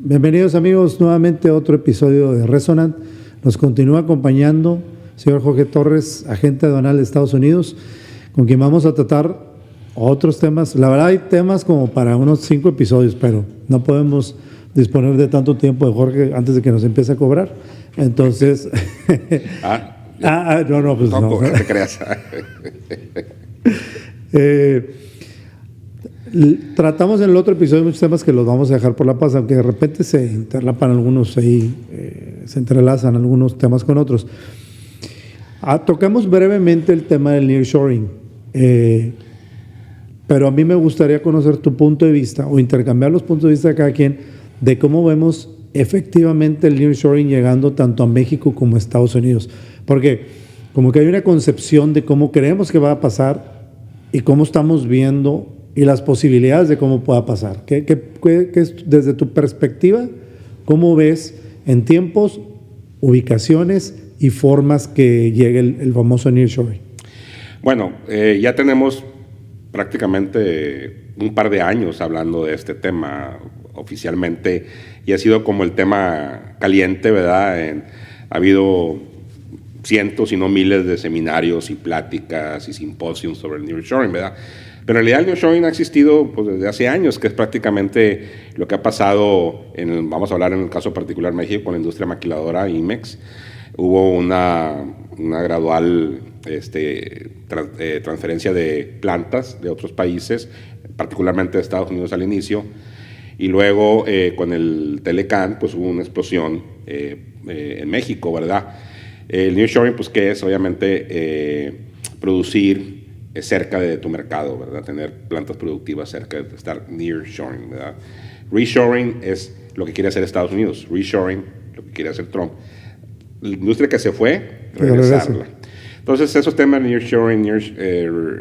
Bienvenidos amigos nuevamente a otro episodio de Resonant. Nos continúa acompañando el señor Jorge Torres, agente aduanal de Estados Unidos, con quien vamos a tratar otros temas. La verdad hay temas como para unos 5 episodios, pero no podemos disponer de tanto tiempo de Jorge antes de que nos empiece a cobrar. Entonces... no, pues no. No te creas. Tratamos en el otro episodio muchos temas que los vamos a dejar por la paz, aunque de repente se interlapan algunos ahí, se entrelazan algunos temas con otros. Tocamos brevemente el tema del nearshoring, pero a mí me gustaría conocer tu punto de vista o intercambiar los puntos de vista de cada quien de cómo vemos efectivamente el nearshoring llegando tanto a México como a Estados Unidos, porque como que hay una concepción de cómo creemos que va a pasar y cómo estamos viendo y las posibilidades de cómo pueda pasar. ¿Qué es, desde tu perspectiva, cómo ves en tiempos, ubicaciones y formas que llegue el famoso nearshoring? Bueno, ya tenemos prácticamente un par de años hablando de este tema oficialmente y ha sido como el tema caliente, ¿verdad? Ha habido cientos y no miles de seminarios y pláticas y simposios sobre el nearshoring, ¿verdad? Pero en realidad el nearshoring ha existido pues, desde hace años, que es prácticamente lo que ha pasado, vamos a hablar en el caso particular de México, con la industria maquiladora IMEX. Hubo una gradual transferencia de plantas de otros países, particularmente de Estados Unidos al inicio, y luego con el Telecan pues hubo una explosión en México, ¿verdad? El nearshoring, pues, ¿qué es? Obviamente producir cerca de tu mercado, ¿verdad? Tener plantas productivas cerca de estar nearshoring, ¿verdad? Reshoring es lo que quiere hacer Estados Unidos. Reshoring, lo que quiere hacer Trump. La industria que se fue, regresarla. Entonces, esos temas, nearshoring,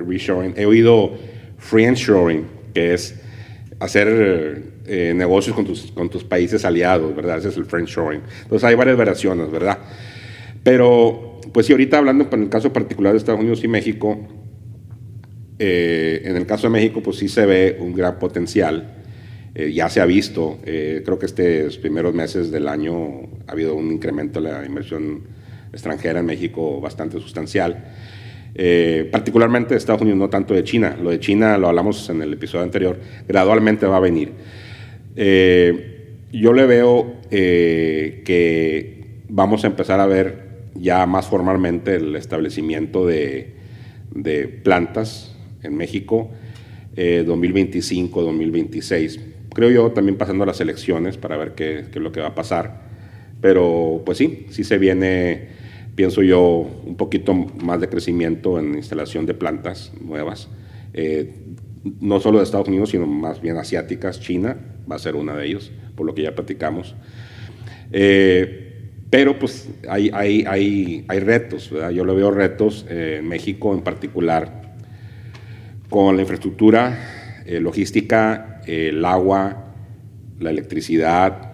reshoring. He oído friendshoring, que es hacer negocios con tus países aliados, ¿verdad? Ese es el friendshoring. Entonces, hay varias variaciones, ¿verdad? Pero, pues sí, ahorita hablando con el caso particular de Estados Unidos y México, en el caso de México, pues sí se ve un gran potencial. Ya se ha visto, creo que estos primeros meses del año ha habido un incremento de la inversión extranjera en México bastante sustancial. Particularmente de Estados Unidos, no tanto de China. Lo de China lo hablamos en el episodio anterior, gradualmente va a venir. Yo le veo que vamos a empezar a ver ya más formalmente el establecimiento de plantas en México 2025, 2026. Creo yo también pasando a las elecciones para ver qué es lo que va a pasar. Pero pues sí se viene, pienso yo, un poquito más de crecimiento en instalación de plantas nuevas. No solo de Estados Unidos, sino más bien asiáticas. China va a ser una de ellos, por lo que ya platicamos. Pero pues hay retos, ¿verdad? Yo le veo retos en México en particular con la infraestructura, logística, el agua, la electricidad,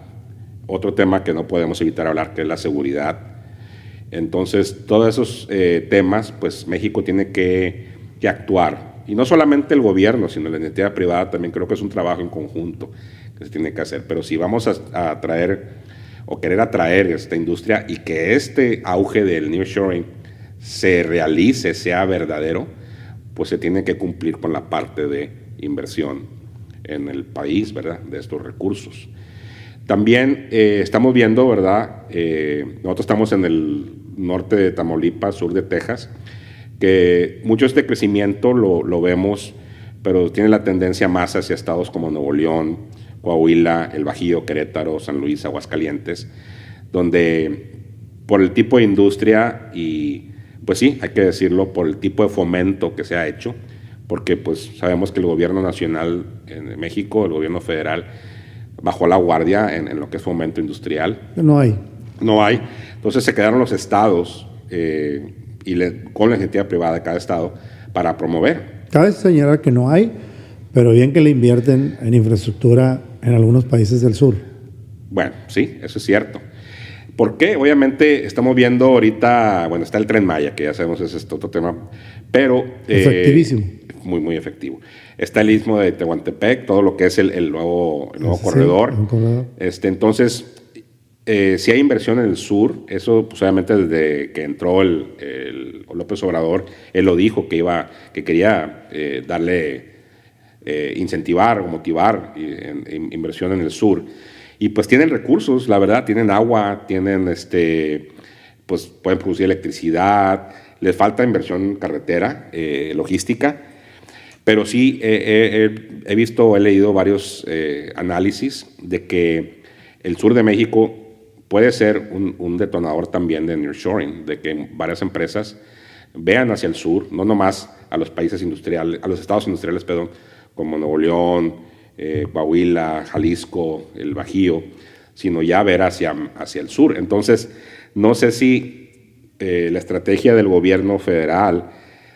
otro tema que no podemos evitar hablar, que es la seguridad. Entonces, todos esos temas, pues México tiene que actuar. Y no solamente el gobierno, sino la iniciativa privada, también creo que es un trabajo en conjunto que se tiene que hacer. Pero si vamos a atraer o querer atraer esta industria y que este auge del nearshoring se realice, sea verdadero, pues se tiene que cumplir con la parte de inversión en el país, ¿verdad?, de estos recursos. También estamos viendo, ¿verdad?, nosotros estamos en el norte de Tamaulipas, sur de Texas, que mucho de este crecimiento lo vemos, pero tiene la tendencia más hacia estados como Nuevo León, Coahuila, El Bajío, Querétaro, San Luis, Aguascalientes, donde por el tipo de industria y, pues sí, hay que decirlo, por el tipo de fomento que se ha hecho, porque pues sabemos que el gobierno nacional en México, el gobierno federal, bajó la guardia en lo que es fomento industrial. No hay. Entonces se quedaron los estados con la iniciativa privada de cada estado para promover. Cabe señalar que no hay, pero bien que le invierten en infraestructura en algunos países del sur. Bueno, sí, eso es cierto. ¿Por qué? Obviamente estamos viendo ahorita, bueno, está el Tren Maya, que ya sabemos ese es otro tema, pero... Efectivísimo. muy efectivo. Está el istmo de Tehuantepec, todo lo que es el nuevo corredor. Entonces, si hay inversión en el sur, eso pues, obviamente desde que entró el López Obrador, él lo dijo que quería incentivar o motivar inversión en el sur. Y pues tienen recursos, la verdad, tienen agua, tienen pues pueden producir electricidad, les falta inversión en carretera, logística, pero sí he visto, he leído varios análisis de que el sur de México puede ser un detonador también de nearshoring, de que varias empresas vean hacia el sur, no nomás a los países industriales, a los estados industriales, perdón, como Nuevo León, Coahuila, Jalisco, el Bajío, sino ya ver hacia el sur. Entonces, no sé si la estrategia del gobierno federal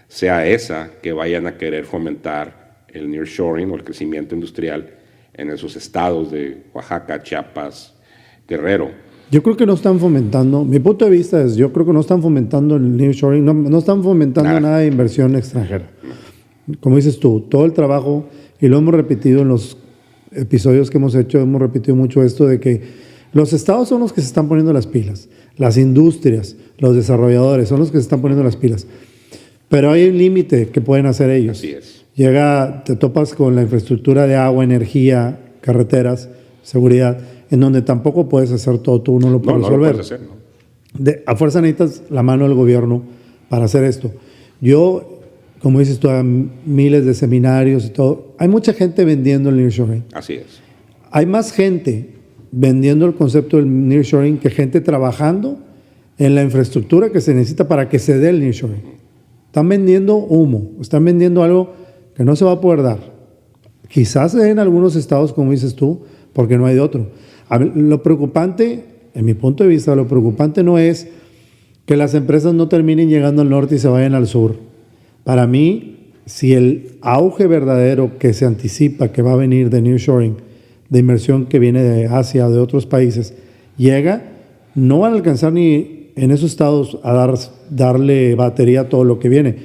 sea esa, que vayan a querer fomentar el nearshoring o el crecimiento industrial en esos estados de Oaxaca, Chiapas, Guerrero. Yo creo que no están fomentando, mi punto de vista es, yo creo que no están fomentando el nearshoring, no están fomentando nada de inversión extranjera. Como dices tú, todo el trabajo, y lo hemos repetido en los episodios que hemos hecho, hemos repetido mucho esto de que los estados son los que se están poniendo las pilas, las industrias, los desarrolladores son los que se están poniendo las pilas. Pero hay un límite que pueden hacer ellos. Así es. Te topas con la infraestructura de agua, energía, carreteras, seguridad, en donde tampoco puedes hacer todo, tú no lo puedes resolver. No lo puedes hacer, ¿no? A fuerza necesitas la mano del gobierno para hacer esto. Yo, como dices tú, miles de seminarios y todo, hay mucha gente vendiendo el nearshoring. Así es. Hay más gente vendiendo el concepto del nearshoring que gente trabajando en la infraestructura que se necesita para que se dé el nearshoring. Están vendiendo humo, están vendiendo algo que no se va a poder dar. Quizás en algunos estados, como dices tú, porque no hay de otro. Lo preocupante, en mi punto de vista, lo preocupante no es que las empresas no terminen llegando al norte y se vayan al sur. Para mí, si el auge verdadero que se anticipa que va a venir de nearshoring, de inversión que viene de Asia o de otros países, llega, no van a alcanzar ni en esos estados a darle batería a todo lo que viene.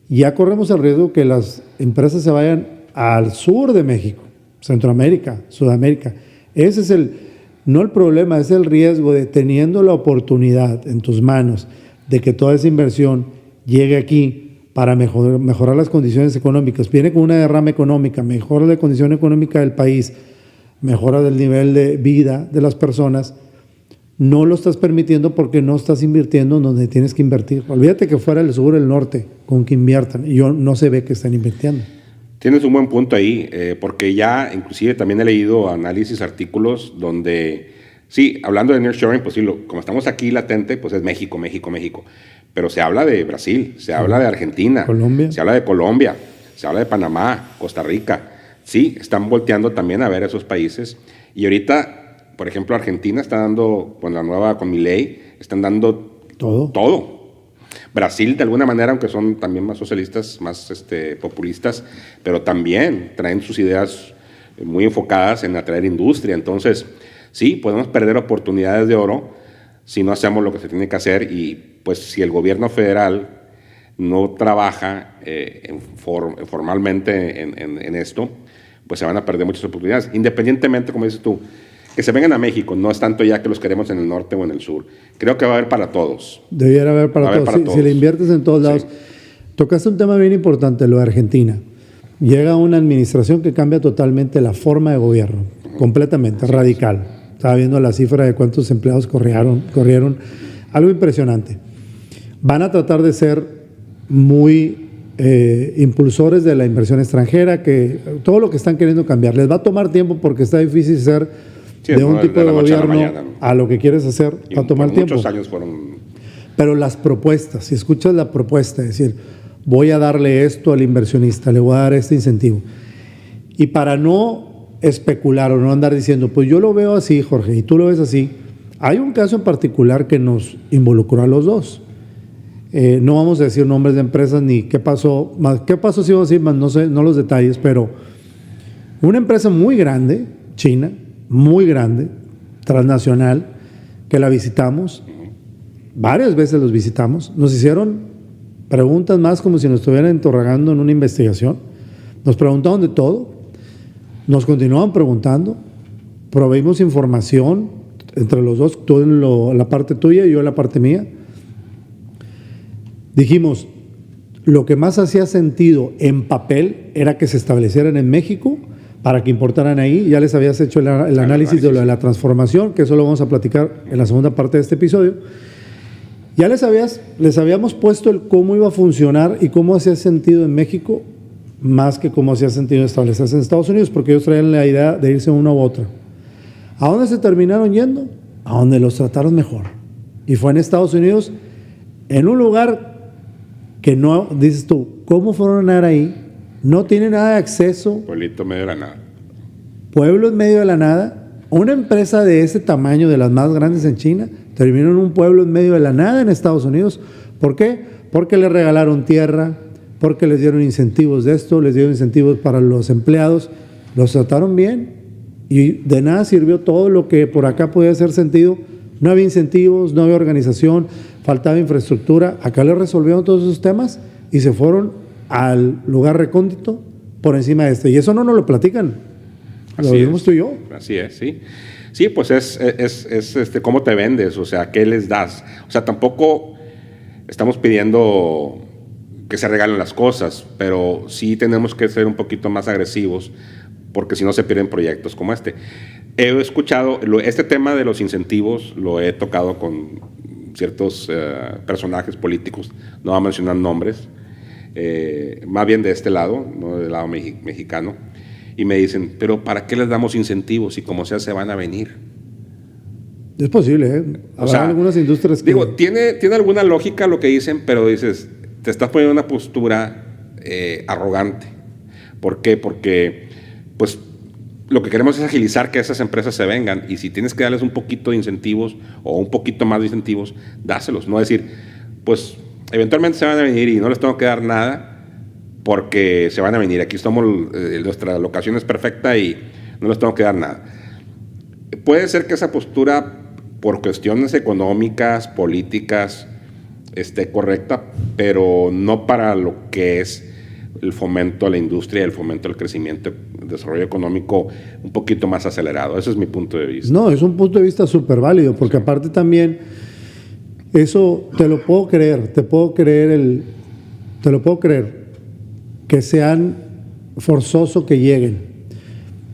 Ya corremos el riesgo que las empresas se vayan al sur de México, Centroamérica, Sudamérica. Ese es no el problema, es el riesgo de teniendo la oportunidad en tus manos de que toda esa inversión llegue aquí para mejorar las condiciones económicas. Viene con una derrama económica, mejora la condición económica del país, mejora del nivel de vida de las personas. No lo estás permitiendo porque no estás invirtiendo donde tienes que invertir. Olvídate que fuera el sur, el norte, con que inviertan. Y no se ve que están invirtiendo. Tienes un buen punto ahí, porque ya inclusive también he leído análisis, artículos donde, sí, hablando de nearshoring, pues sí, como estamos aquí latente, pues es México. Pero se habla de Brasil, se habla de Argentina, Colombia. Se habla de Colombia, se habla de Panamá, Costa Rica. Sí, están volteando también a ver esos países. Y ahorita, por ejemplo, Argentina está dando, con Milei, están dando todo. Brasil, de alguna manera, aunque son también más socialistas, más populistas, pero también traen sus ideas muy enfocadas en atraer industria. Entonces, sí, podemos perder oportunidades de oro si no hacemos lo que se tiene que hacer. Y pues si el gobierno federal no trabaja formalmente en esto, pues se van a perder muchas oportunidades. Independientemente, como dices tú, que se vengan a México, no es tanto ya que los queremos en el norte o en el sur. Creo que va a haber para todos. Debiera haber para todos. Si le inviertes en todos lados. Sí. Tocaste un tema bien importante, lo de Argentina. Llega una administración que cambia totalmente la forma de gobierno, completamente, radical. Estaba viendo la cifra de cuántos empleados corrieron. Algo impresionante. Van a tratar de ser muy impulsores de la inversión extranjera, que todo lo que están queriendo cambiar. Les va a tomar tiempo porque está difícil ser de un tipo de gobierno a lo que quieres hacer, va a tomar tiempo. Muchos años fueron. Pero las propuestas, si escuchas la propuesta, es decir, voy a darle esto al inversionista, le voy a dar este incentivo. Y para no especular o no andar diciendo, pues yo lo veo así, Jorge, y tú lo ves así, hay un caso en particular que nos involucró a los dos. No vamos a decir nombres de empresas ni qué pasó sí o así, más no sé, no los detalles, pero una empresa muy grande, China, muy grande, transnacional, que la visitamos, varias veces los visitamos, nos hicieron preguntas más como si nos estuvieran interrogando en una investigación, Nos preguntaron de todo, nos continuaban preguntando, proveímos información entre los dos, tú en la parte tuya y yo en la parte mía. Dijimos, lo que más hacía sentido en papel era que se establecieran en México para que importaran ahí. Ya les habías hecho el análisis de lo de la transformación, que eso lo vamos a platicar en la segunda parte de este episodio. Ya les habíamos puesto el cómo iba a funcionar y cómo hacía sentido en México, más que cómo hacía sentido establecerse en Estados Unidos, porque ellos traían la idea de irse una u otra. ¿A dónde se terminaron yendo? A donde los trataron mejor. Y fue en Estados Unidos, en un lugar que no, dices tú, ¿cómo fueron a dar ahí? No tiene nada de acceso. Pueblito medio de la nada. Pueblo en medio de la nada. Una empresa de ese tamaño, de las más grandes en China, terminó en un pueblo en medio de la nada en Estados Unidos. ¿Por qué? Porque le regalaron tierra, porque les dieron incentivos de esto, les dieron incentivos para los empleados, los trataron bien y de nada sirvió todo lo que por acá podía hacer sentido. No había incentivos, no había organización, faltaba infraestructura. Acá les resolvieron todos esos temas y se fueron al lugar recóndito por encima de este. Y eso no nos lo platican. Lo vimos tú y yo. Así es, sí. Sí, pues es cómo te vendes, o sea, qué les das. O sea, tampoco estamos pidiendo que se regalen las cosas, pero sí tenemos que ser un poquito más agresivos, porque si no se pierden proyectos como este. He escuchado, este tema de los incentivos lo he tocado con ciertos personajes políticos, no voy a mencionar nombres, más bien de este lado, no del lado mexicano, y me dicen, pero ¿para qué les damos incentivos si como sea se van a venir? Es posible, ¿eh? Habrá algunas industrias que... Digo, tiene alguna lógica lo que dicen, pero dices, te estás poniendo una postura arrogante. ¿Por qué? Porque, pues, lo que queremos es agilizar que esas empresas se vengan, y si tienes que darles un poquito de incentivos o un poquito más de incentivos, dáselos. No decir, pues, eventualmente se van a venir y no les tengo que dar nada porque se van a venir. Aquí estamos, nuestra locación es perfecta y no les tengo que dar nada. Puede ser que esa postura, por cuestiones económicas, políticas, esté correcta, pero no para lo que es el fomento a la industria, el fomento al crecimiento, el desarrollo económico un poquito más acelerado. Ese es mi punto de vista. No, es un punto de vista súper válido, porque aparte también, eso te lo puedo creer, te lo puedo creer, que sean forzoso que lleguen,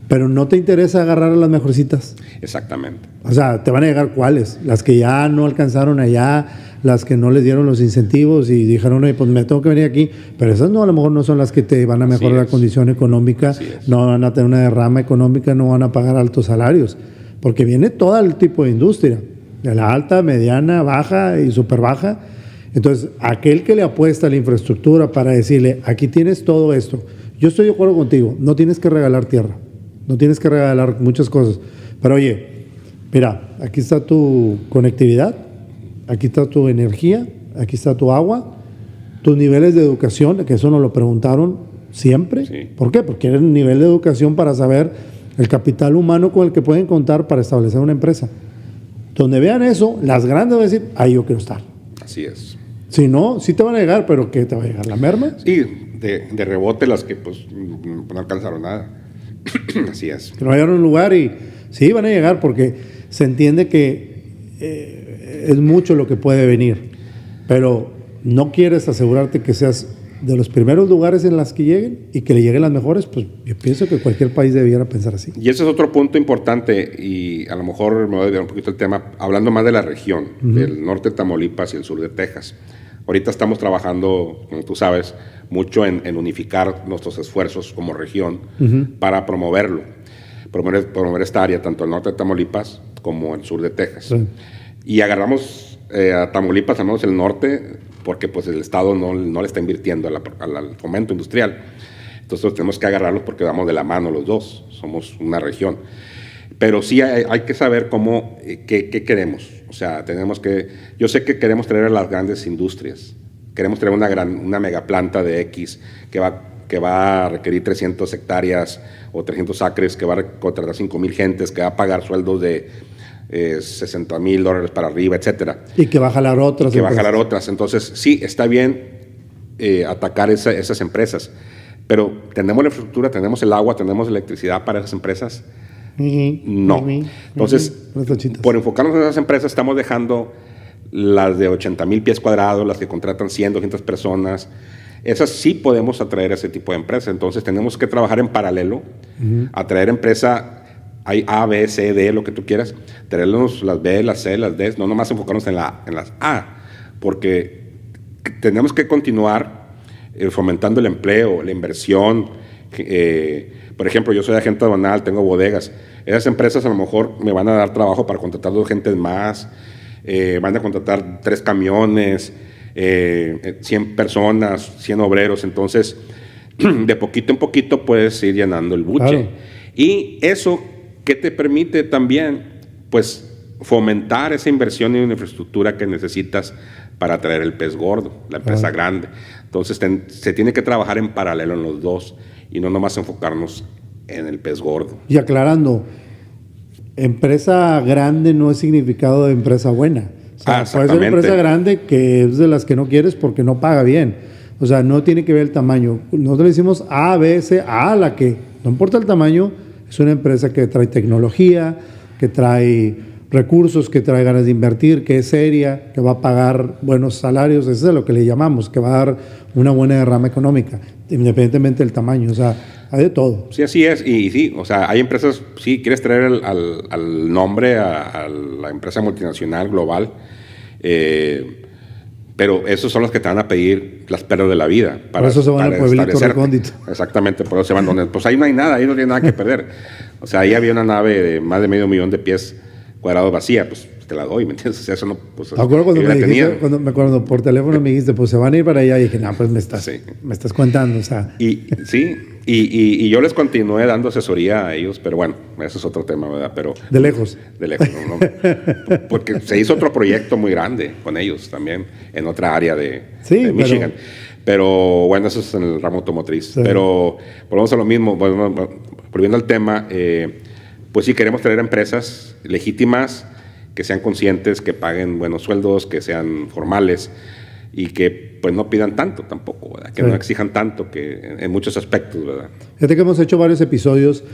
pero no te interesa agarrar a las mejorcitas. Exactamente. O sea, te van a llegar ¿cuáles? Las que ya no alcanzaron allá, las que no les dieron los incentivos y dijeron, oye, pues me tengo que venir aquí, pero esas no, a lo mejor no son las que te van a mejorar la condición económica, no van a tener una derrama económica, no van a pagar altos salarios, porque viene todo el tipo de industria, de la alta, mediana, baja y súper baja. Entonces, aquel que le apuesta a la infraestructura para decirle, aquí tienes todo esto, yo estoy de acuerdo contigo, no tienes que regalar tierra, no tienes que regalar muchas cosas, pero oye, mira, aquí está tu conectividad, aquí está tu energía, aquí está tu agua, tus niveles de educación, que eso nos lo preguntaron siempre. Sí. ¿Por qué? Porque era un nivel de educación para saber el capital humano con el que pueden contar para establecer una empresa. Donde vean eso, las grandes van a decir, ahí yo quiero estar. Así es. Si no, sí te van a llegar, pero ¿qué te va a llegar? ¿La merma? Sí, de rebote las que pues no alcanzaron nada. Así es. Que no vayan a un lugar y sí van a llegar porque se entiende que es mucho lo que puede venir, pero no quieres asegurarte que seas de los primeros lugares en las que lleguen y que le lleguen las mejores. Pues yo pienso que cualquier país debiera pensar así. Y ese es otro punto importante, y a lo mejor me voy a desviar un poquito el tema, hablando más de la región, del norte de Tamaulipas y el sur de Texas. Ahorita estamos trabajando, como tú sabes, mucho en unificar nuestros esfuerzos como región para promover esta área, tanto el norte de Tamaulipas como el sur de Texas. Sí. Y agarramos a Tamaulipas, al menos el norte, porque pues el Estado no le está invirtiendo al fomento industrial. Entonces tenemos que agarrarlos porque vamos de la mano los dos, somos una región. Pero sí hay que saber qué queremos. O sea, yo sé que queremos traer a las grandes industrias. Queremos traer una megaplanta de X que va a requerir 300 hectáreas o 300 acres, que va a contratar 5,000 gentes, que va a pagar sueldos de $60,000 para arriba, etcétera. Y que va a jalar otras. Entonces, sí, está bien atacar esas empresas, Pero ¿tenemos la infraestructura, tenemos el agua, tenemos electricidad para esas empresas? No. Entonces, por enfocarnos en esas empresas, estamos dejando las de 80,000 pies cuadrados, las que contratan 100, 200 personas. Esas sí podemos atraer a ese tipo de empresas. Entonces, tenemos que trabajar en paralelo, atraer empresa, hay A, B, C, D, lo que tú quieras, traernos las B, las C, las D, no nomás enfocarnos en las A, porque tenemos que continuar fomentando el empleo, la inversión. Por ejemplo, yo soy agente aduanal, tengo bodegas. Esas empresas a lo mejor me van a dar trabajo para contratar 2 gentes más, van a contratar 3 camiones, 100 personas, 100 obreros. Entonces, de poquito en poquito puedes ir llenando el buche. Claro. Y eso, ¿qué te permite también? Pues fomentar esa inversión en una infraestructura que necesitas para atraer el pez gordo, la empresa grande. Entonces, se tiene que trabajar en paralelo en los dos y no nomás enfocarnos en el pez gordo. Y aclarando, empresa grande no es significado de empresa buena. O sea, puede ser una empresa grande que es de las que no quieres porque no paga bien. O sea, no tiene que ver el tamaño. Nosotros le decimos A, B, C, A, la que no importa el tamaño, es una empresa que trae tecnología, que trae recursos, que trae ganas de invertir, que es seria, que va a pagar buenos salarios, eso es lo que le llamamos, que va a dar una buena derrama económica, independientemente del tamaño. O sea, hay de todo. Sí, así es. Y sí, o sea, hay empresas, sí, quieres traer al nombre a la empresa multinacional global, pero esos son los que te van a pedir las perlas de la vida. Por eso se van al pueblito recóndito. Exactamente, por eso se van donde. Pues ahí no hay nada, ahí no tiene nada que perder. O sea, ahí había una nave de más de 500,000 de pies cuadrados vacía, pues te la doy, ¿me entiendes? O sea, eso no. Pues, ¿te acuerdas cuando me dijiste, cuando por teléfono me dijiste, pues se van a ir para allá? Y dije, no, pues me estás contando, o sea. Y yo les continué dando asesoría a ellos, pero bueno, eso es otro tema, ¿verdad? Pero de lejos. De lejos, ¿no? Porque se hizo otro proyecto muy grande con ellos también, en otra área de Michigan. Pero bueno, eso es en el ramo automotriz. Sí. Pero volvemos a lo mismo, volviendo al tema, pues sí queremos tener empresas legítimas, que sean conscientes, que paguen buenos sueldos, que sean formales y que pues no pidan tanto tampoco, ¿verdad? Que no exijan tanto, que en muchos aspectos, ¿verdad? Fíjate que hemos hecho varios episodios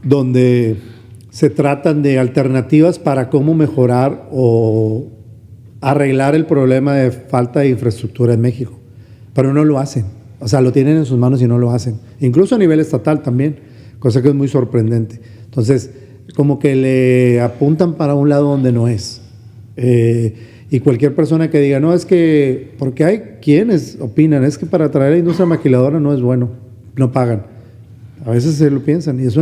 donde se tratan de alternativas para cómo mejorar o arreglar el problema de falta de infraestructura en México, pero no lo hacen. O sea, lo tienen en sus manos y no lo hacen. Incluso a nivel estatal también, cosa que es muy sorprendente. Entonces, como que le apuntan para un lado donde no es. Y cualquier persona que diga, no, es que, porque hay quienes opinan, es que para traer a la industria maquiladora no es bueno, no pagan. A veces se lo piensan y es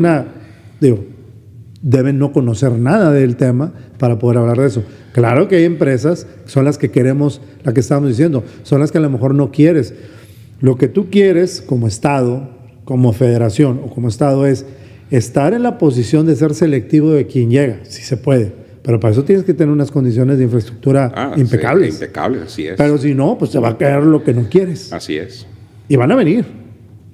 deben no conocer nada del tema para poder hablar de eso. Claro que hay empresas, son las que queremos, la que estábamos diciendo, son las que a lo mejor no quieres. Lo que tú quieres como Estado, como federación o como Estado es estar en la posición de ser selectivo de quien llega, si se puede. Pero para eso tienes que tener unas condiciones de infraestructura impecables. Sí, impecables, así es. Pero si no, pues te va a caer lo que no quieres. Así es. Y van a venir.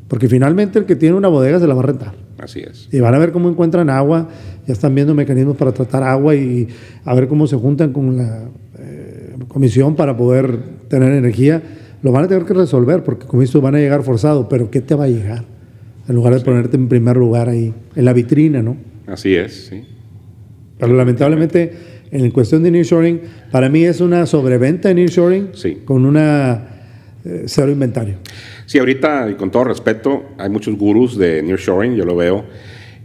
Porque finalmente el que tiene una bodega se la va a rentar. Así es. Y van a ver cómo encuentran agua. Ya están viendo mecanismos para tratar agua y a ver cómo se juntan con la comisión para poder tener energía. Lo van a tener que resolver porque como esto van a llegar forzado. Pero ¿qué te va a llegar? En lugar de ponerte en primer lugar ahí, en la vitrina, ¿no? Así es, sí. Pero lamentablemente, en cuestión de nearshoring, para mí es una sobreventa de nearshoring con una cero inventario. Sí, ahorita, y con todo respeto, hay muchos gurús de nearshoring, yo lo veo,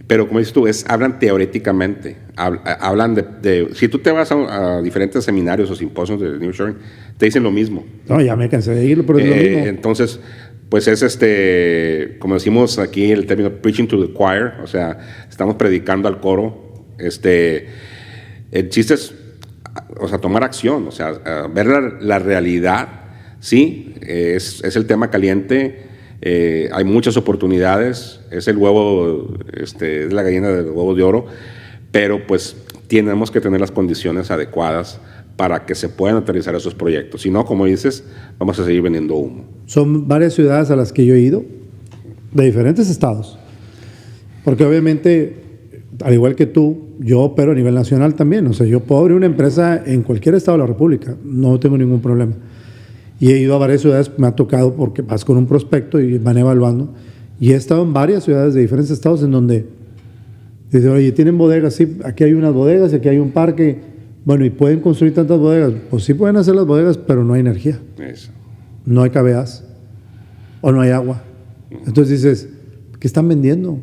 pero como dices tú, hablan teóricamente, hablan de si tú te vas a diferentes seminarios o simposios de nearshoring, te dicen lo mismo. No, ya me cansé de ir, pero es lo mismo. Entonces, pues es como decimos aquí el término preaching to the choir, o sea, estamos predicando al coro. El chiste es, o sea, tomar acción, o sea, ver la realidad, sí, es el tema caliente, hay muchas oportunidades, es el huevo, es la gallina del huevo de oro, pero pues tenemos que tener las condiciones adecuadas para que se puedan aterrizar esos proyectos. Si no, como dices, vamos a seguir vendiendo humo. Son varias ciudades a las que yo he ido, de diferentes estados, porque obviamente, al igual que tú, yo opero a nivel nacional también. O sea, yo puedo abrir una empresa en cualquier estado de la República, no tengo ningún problema. Y he ido a varias ciudades, me ha tocado porque vas con un prospecto y van evaluando. Y he estado en varias ciudades de diferentes estados en donde dice, oye, ¿tienen bodegas? Sí, aquí hay unas bodegas, aquí hay un parque. Bueno, ¿y pueden construir tantas bodegas? Pues sí pueden hacer las bodegas, pero no hay energía. Eso. No hay KBAs o no hay agua. Entonces dices, ¿qué están vendiendo?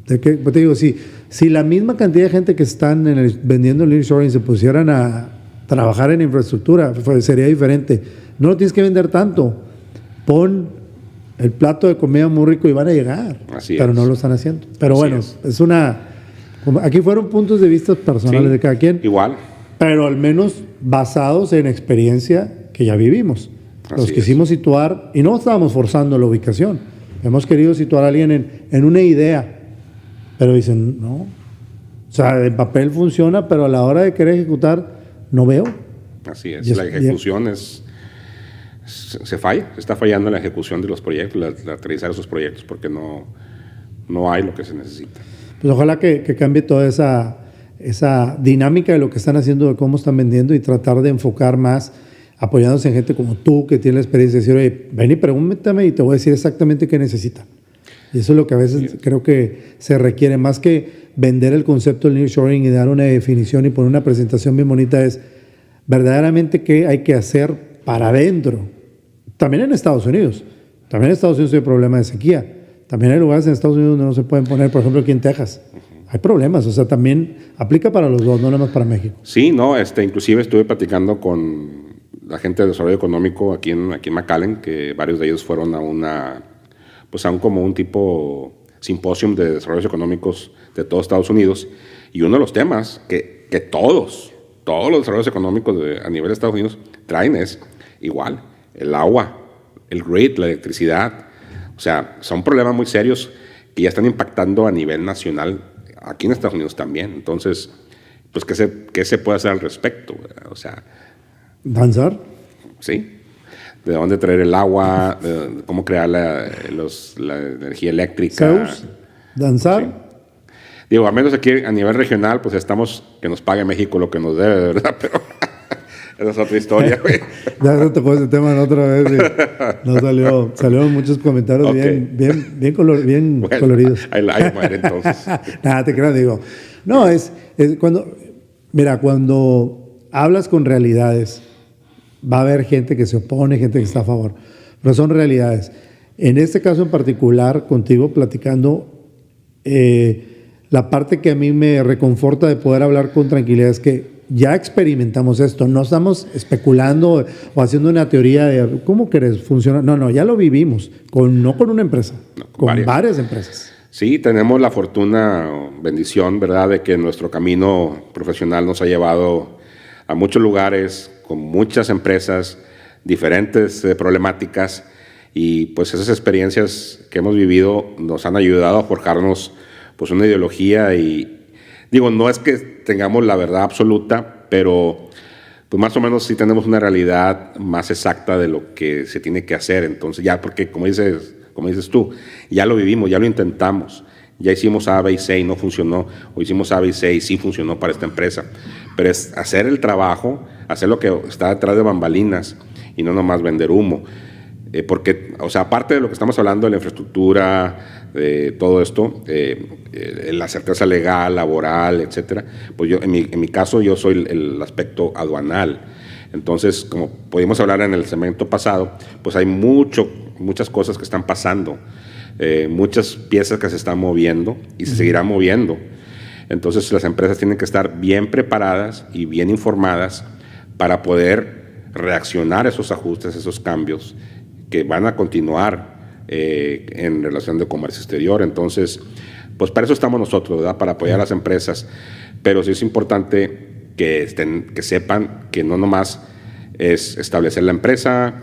¿De qué? Pues te digo, si la misma cantidad de gente que están vendiendo el nearshoring se pusieran a trabajar en infraestructura, sería diferente. No lo tienes que vender tanto. Pon el plato de comida muy rico y van a llegar. Así pero es. no lo están haciendo. Pero Así bueno, es una... Aquí fueron puntos de vista personales Sí, de cada quien. Igual. Pero al menos basados en experiencia que ya vivimos. Los Así quisimos situar y no estábamos forzando la ubicación. Hemos querido situar a alguien en una idea, pero dicen, no. O sea, en papel funciona, pero a la hora de querer ejecutar, no veo. Así es. La ejecución se falla. Se está fallando en la ejecución de los proyectos, la aterrizar esos proyectos, porque no hay lo que se necesita. Pues ojalá que cambie toda esa dinámica de lo que están haciendo, de cómo están vendiendo y tratar de enfocar más, apoyándose en gente como tú, que tiene la experiencia de decir, oye, ven y pregúntame y te voy a decir exactamente qué necesitan. Y eso es lo que a veces creo que se requiere, más que vender el concepto del nearshoring y dar una definición y poner una presentación bien bonita, es verdaderamente qué hay que hacer para adentro. También en Estados Unidos. También en Estados Unidos hay problema de sequía. También hay lugares en Estados Unidos donde no se pueden poner, por ejemplo, aquí en Texas. Hay problemas, o sea, también aplica para los dos, no nada más para México. Sí, no, inclusive estuve platicando con la gente de desarrollo económico aquí en McAllen, que varios de ellos fueron a un como un tipo simposium de desarrollos económicos de todos Estados Unidos, y uno de los temas que todos los desarrollos económicos a nivel de Estados Unidos traen es igual, el agua, el grid, la electricidad. O sea, son problemas muy serios que ya están impactando a nivel nacional aquí en Estados Unidos también. Entonces, pues, ¿qué se puede hacer al respecto? O sea... ¿Danzar? Sí. ¿De dónde traer el agua? De cómo crear la energía eléctrica. ¿Zeus? ¿Danzar? Sí. Digo, al menos aquí a nivel regional, pues estamos que nos pague México lo que nos debe, de verdad, pero esa es otra historia, güey. Ya se tocó ese tema la otra vez y no salieron muchos comentarios bien coloridos. Ahí muere entonces. Nada, te creo, digo. No, es cuando hablas con realidades, va a haber gente que se opone, gente que está a favor, pero son realidades. En este caso en particular, contigo platicando, la parte que a mí me reconforta de poder hablar con tranquilidad es que ya experimentamos esto, no estamos especulando o haciendo una teoría de cómo querés funcionar. No, ya lo vivimos, no con una empresa, con varias empresas. Sí, tenemos la fortuna o bendición, ¿verdad?, de que nuestro camino profesional nos ha llevado a muchos lugares, con muchas empresas, diferentes problemáticas, y pues esas experiencias que hemos vivido nos han ayudado a forjarnos pues una ideología. Y digo, no es que tengamos la verdad absoluta, pero pues más o menos sí tenemos una realidad más exacta de lo que se tiene que hacer. Entonces ya, porque como dices tú, ya lo vivimos, ya lo intentamos, ya hicimos A, B y C y no funcionó, o hicimos A, B y C y sí funcionó para esta empresa, pero es hacer el trabajo, hacer lo que está detrás de bambalinas y no nomás vender humo. Porque, o sea, aparte de lo que estamos hablando de la infraestructura, de todo esto, la certeza legal, laboral, etcétera, pues yo, en mi caso, yo soy el aspecto aduanal. Entonces, como pudimos hablar en el segmento pasado, pues hay muchas cosas que están pasando, muchas piezas que se están moviendo y se seguirán moviendo. Entonces, las empresas tienen que estar bien preparadas y bien informadas para poder reaccionar a esos ajustes, esos cambios que van a continuar en relación de comercio exterior. Entonces, pues para eso estamos nosotros, ¿verdad?, para apoyar a las empresas, pero sí es importante que sepan que no nomás es establecer la empresa,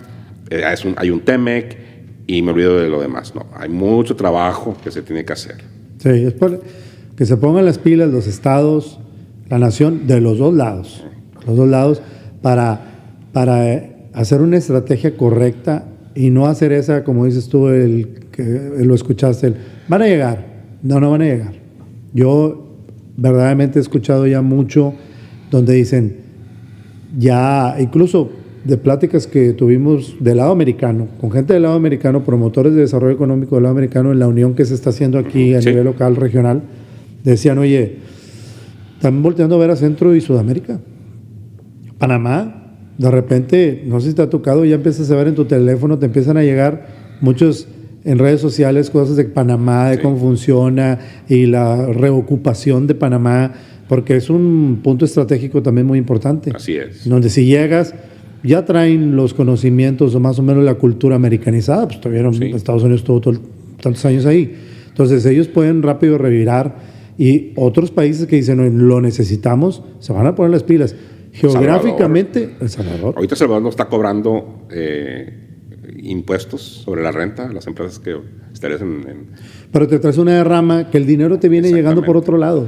hay un TEMEC y me olvido de lo demás. No, hay mucho trabajo que se tiene que hacer. Sí, es por que se pongan las pilas los estados, la nación, de los dos lados, para hacer una estrategia correcta y no hacer esa, como dices tú, lo escuchaste, van a llegar. No van a llegar. Yo verdaderamente he escuchado ya mucho donde dicen, ya, incluso de pláticas que tuvimos del lado americano, con gente del lado americano, promotores de desarrollo económico del lado americano, en la unión que se está haciendo aquí a nivel local, regional, decían, oye, están volteando a ver a Centro y Sudamérica. Panamá, de repente, no sé si te ha tocado, ya empiezas a ver en tu teléfono, te empiezan a llegar muchos en redes sociales cosas de Panamá, de cómo funciona y la reocupación de Panamá, porque es un punto estratégico también muy importante. Así es. Donde si llegas, ya traen los conocimientos o más o menos la cultura americanizada, pues tuvieron Estados Unidos tantos años ahí. Entonces ellos pueden rápido revirar y otros países que dicen lo necesitamos, se van a poner las pilas. Geográficamente, El Salvador. Ahorita El Salvador no está cobrando impuestos sobre la renta a las empresas que establecen Pero te traes una derrama que el dinero te viene llegando por otro lado.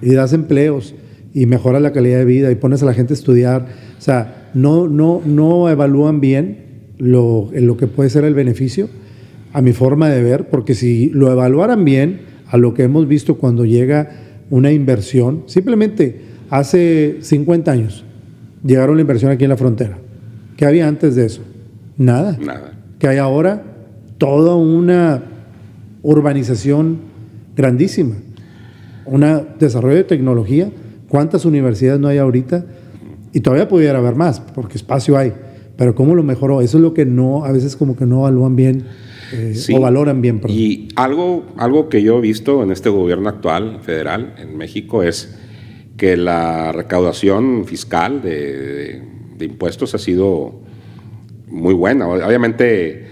Y das empleos y mejoras la calidad de vida y pones a la gente a estudiar. O sea, no evalúan bien lo que puede ser el beneficio, a mi forma de ver, porque si lo evaluaran bien, a lo que hemos visto cuando llega una inversión, simplemente hace 50 años llegaron la inversión aquí en la frontera. ¿Qué había antes de eso? Nada. ¿Qué hay ahora? Toda una urbanización grandísima. Un desarrollo de tecnología. ¿Cuántas universidades no hay ahorita? Y todavía pudiera haber más, porque espacio hay. Pero ¿cómo lo mejoró? Eso es lo que a veces como que no evalúan bien o valoran bien. Perdón. Y algo que yo he visto en este gobierno actual, federal, en México, es que la recaudación fiscal de impuestos ha sido muy buena. Obviamente,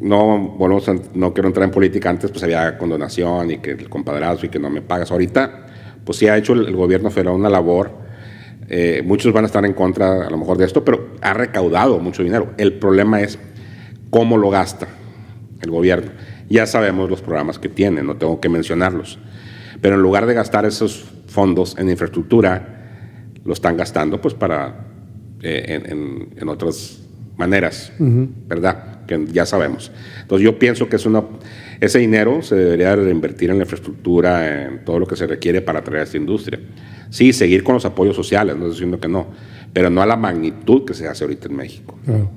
no quiero entrar en política. Antes pues había condonación y que el compadrazgo y que no me pagas. Ahorita pues sí ha hecho el gobierno federal una labor. Muchos van a estar en contra a lo mejor de esto, pero ha recaudado mucho dinero. El problema es cómo lo gasta el gobierno. Ya sabemos los programas que tiene, no tengo que mencionarlos. Pero en lugar de gastar esos fondos en infraestructura, lo están gastando pues para en otras maneras, ¿verdad? Que ya sabemos. Entonces yo pienso que ese dinero se debería reinvertir en la infraestructura, en todo lo que se requiere para atraer a esta industria. Sí, seguir con los apoyos sociales, no estoy diciendo que no, pero no a la magnitud que se hace ahorita en México. Claro.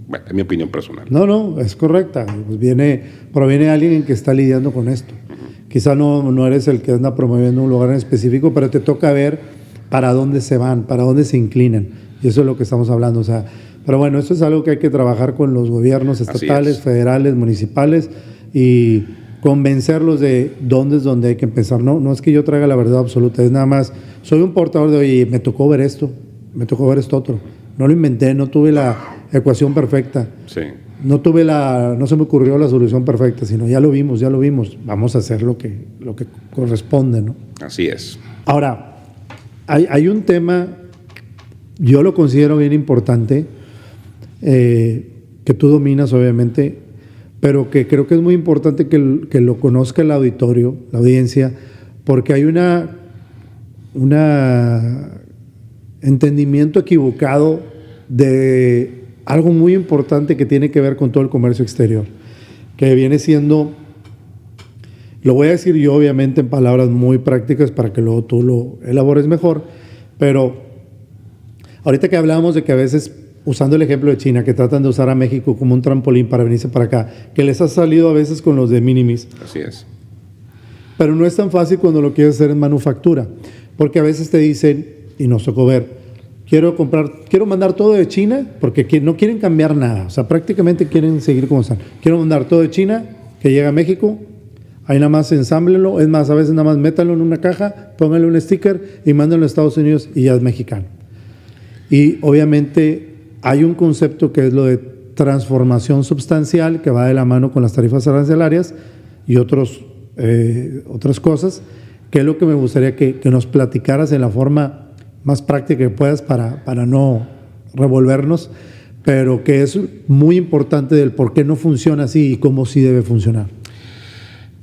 Bueno, es mi opinión personal. No, es correcta. Pues proviene alguien que está lidiando con esto. Quizá no eres el que anda promoviendo un lugar en específico, pero te toca ver para dónde se van, para dónde se inclinan. Y eso es lo que estamos hablando. O sea, pero bueno, esto es algo que hay que trabajar con los gobiernos estatales, federales, municipales y convencerlos de dónde es donde hay que empezar. No es que yo traiga la verdad absoluta, es nada más, soy un portador de, oye, me tocó ver esto otro. No lo inventé, no tuve la ecuación perfecta. Sí. No se me ocurrió la solución perfecta, sino ya lo vimos. Vamos a hacer lo que corresponde, ¿no? Así es. Ahora, hay un tema, yo lo considero bien importante, que tú dominas, obviamente, pero que creo que es muy importante que lo conozca el auditorio, la audiencia, porque hay un entendimiento equivocado de algo muy importante que tiene que ver con todo el comercio exterior, que viene siendo, lo voy a decir yo obviamente en palabras muy prácticas para que luego tú lo elabores mejor, pero ahorita que hablábamos de que a veces, usando el ejemplo de China, que tratan de usar a México como un trampolín para venirse para acá, que les ha salido a veces con los de minimis. Así es. Pero no es tan fácil cuando lo quieres hacer en manufactura, porque a veces te dicen, y nos tocó ver, quiero mandar todo de China, porque no quieren cambiar nada, o sea, prácticamente quieren seguir como están. Quiero mandar todo de China, que llegue a México, ahí nada más ensámblelo, es más, a veces nada más métanlo en una caja, pónganle un sticker y mándenlo a Estados Unidos y ya es mexicano. Y obviamente hay un concepto que es lo de transformación substancial, que va de la mano con las tarifas arancelarias y otras cosas, que es lo que me gustaría que nos platicaras en la forma más práctica que puedas para no revolvernos, pero que es muy importante del por qué no funciona así y cómo sí debe funcionar.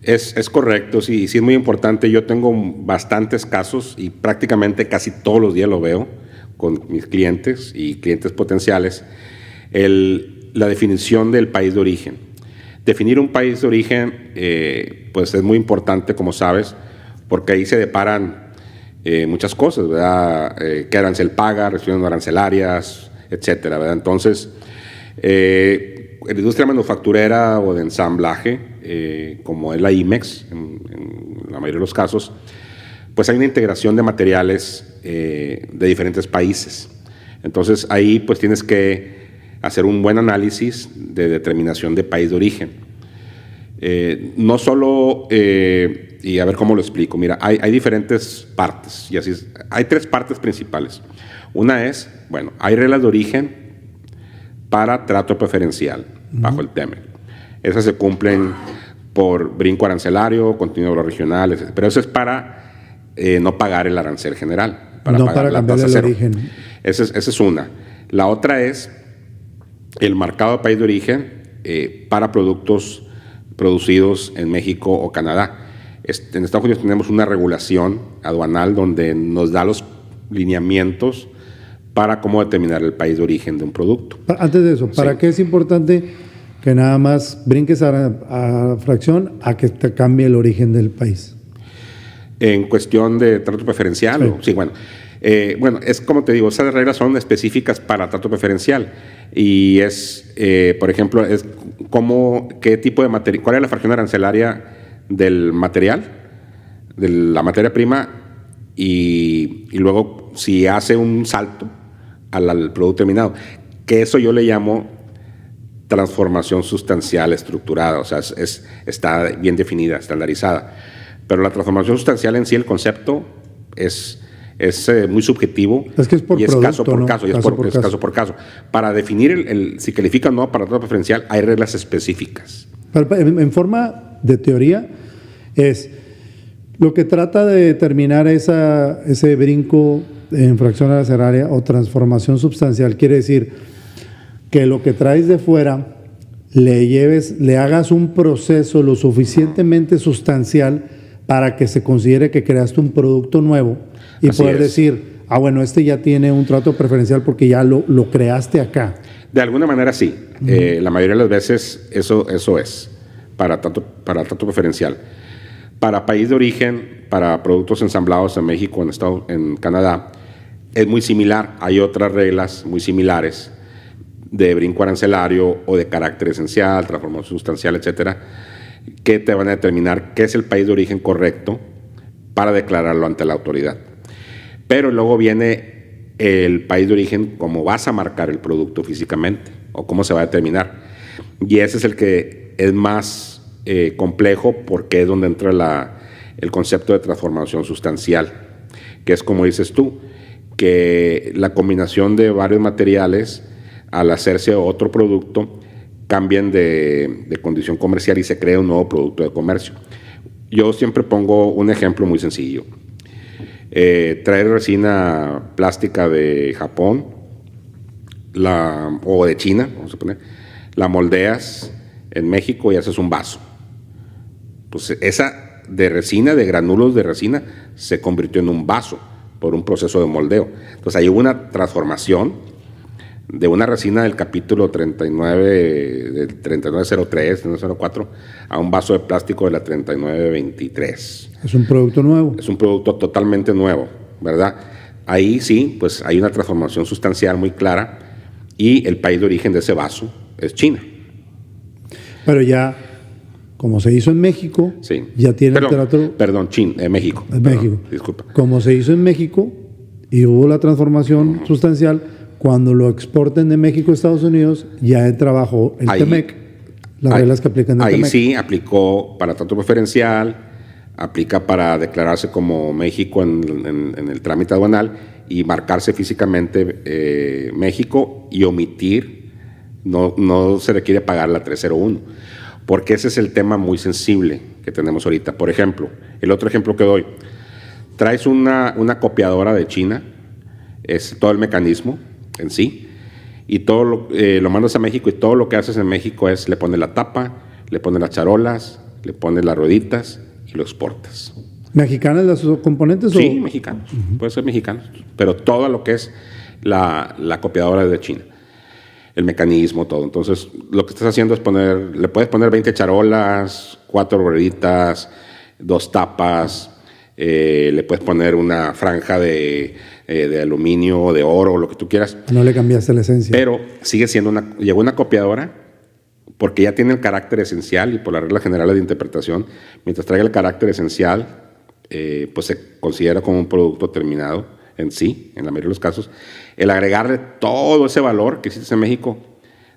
Es correcto, sí es muy importante. Yo tengo bastantes casos y prácticamente casi todos los días lo veo con mis clientes y clientes potenciales, la definición del país de origen. Definir un país de origen pues es muy importante, como sabes, porque ahí se deparan muchas cosas, ¿verdad? ¿Qué arancel paga? Restricciones arancelarias, etcétera, ¿verdad? Entonces, en la industria manufacturera o de ensamblaje, como es la IMEX, en la mayoría de los casos, pues hay una integración de materiales de diferentes países. Entonces, ahí pues tienes que hacer un buen análisis de determinación de país de origen. No solo, y a ver cómo lo explico, mira, hay diferentes partes, y así es, hay 3 partes principales. Una es, bueno, hay reglas de origen para trato preferencial bajo el TEMEC. Esas se cumplen por brinco arancelario, contenido regional, etc. Pero eso es para no pagar el arancel general, para no pagar para la cambiar tasa el cero. origen. Esa es una. La otra es el marcado de país de origen para productos producidos en México o Canadá. En Estados Unidos tenemos una regulación aduanal donde nos da los lineamientos para cómo determinar el país de origen de un producto. Antes de eso, ¿para qué es importante que nada más brinques a fracción a que te cambie el origen del país? En cuestión de trato preferencial, sí, bueno. Bueno, es como te digo, esas reglas son específicas para trato preferencial y es, por ejemplo, es qué tipo de material, cuál es la fracción arancelaria del material, de la materia prima y luego si hace un salto al producto terminado, que eso yo le llamo transformación sustancial estructurada, o sea, está bien definida, estandarizada, pero la transformación sustancial en sí, el concepto es muy subjetivo. Es que es por y es producto, caso por ¿no? caso, y es caso por caso. Para definir si califica o no para trato preferencial, hay reglas específicas. En forma de teoría, es lo que trata de determinar ese brinco en fracción arancelaria o transformación sustancial, quiere decir que lo que traes de fuera le hagas un proceso lo suficientemente sustancial para que se considere que creaste un producto nuevo y Así poder es. decir, bueno, este ya tiene un trato preferencial porque ya lo creaste acá. De alguna manera sí. La mayoría de las veces eso es para trato preferencial. Para país de origen, para productos ensamblados en México, en Canadá, es muy similar. Hay otras reglas muy similares de brinco arancelario o de carácter esencial, transformación sustancial, etcétera, que te van a determinar qué es el país de origen correcto para declararlo ante la autoridad. Pero luego viene el país de origen, cómo vas a marcar el producto físicamente o cómo se va a determinar. Y ese es el que es más complejo porque es donde entra el concepto de transformación sustancial, que es como dices tú, que la combinación de varios materiales al hacerse otro producto cambian de condición comercial y se crea un nuevo producto de comercio. Yo siempre pongo un ejemplo muy sencillo. Traer resina plástica de Japón o de China, vamos a poner, la moldeas en México y haces un vaso. Pues esa de resina, de granulos de resina, se convirtió en un vaso por un proceso de moldeo. Entonces ahí hubo una transformación de una resina del capítulo 39, del 3903, 3904, a un vaso de plástico de la 3923. Es un producto nuevo. Es un producto totalmente nuevo, ¿verdad? Ahí sí, pues hay una transformación sustancial muy clara y el país de origen de ese vaso es China. Pero ya, como se hizo en México, Sí. ya tiene Perdón, el trato. Perdón, México. En Perdón, México. disculpa. Como se hizo en México y hubo la transformación sustancial, cuando lo exporten de México a Estados Unidos, ya entra bajo el TEMEC, las reglas que aplican en el ahí TEMEC. sí aplicó para trato preferencial, aplica para declararse como México en el trámite aduanal y marcarse físicamente México y omitir, no se requiere pagar la 301, porque ese es el tema muy sensible que tenemos ahorita. Por ejemplo, el otro ejemplo que doy, traes una copiadora de China, es todo el mecanismo en sí, y todo lo mandas a México y todo lo que haces en México es le pones la tapa, le pones las charolas, le pones las rueditas y lo exportas. ¿Mexicanas las componentes? Sí, mexicanos, puede ser mexicanos, pero todo lo que es la copiadora es de China, el mecanismo, todo. Entonces, lo que estás haciendo es le puedes poner 20 charolas, 4 rueditas, 2 tapas, le puedes poner una franja de de aluminio, de oro, lo que tú quieras. No le cambiaste la esencia. Pero sigue siendo llegó una copiadora porque ya tiene el carácter esencial y por las reglas generales de interpretación, mientras traiga el carácter esencial, pues se considera como un producto terminado en sí, en la mayoría de los casos. El agregarle todo ese valor que existe en México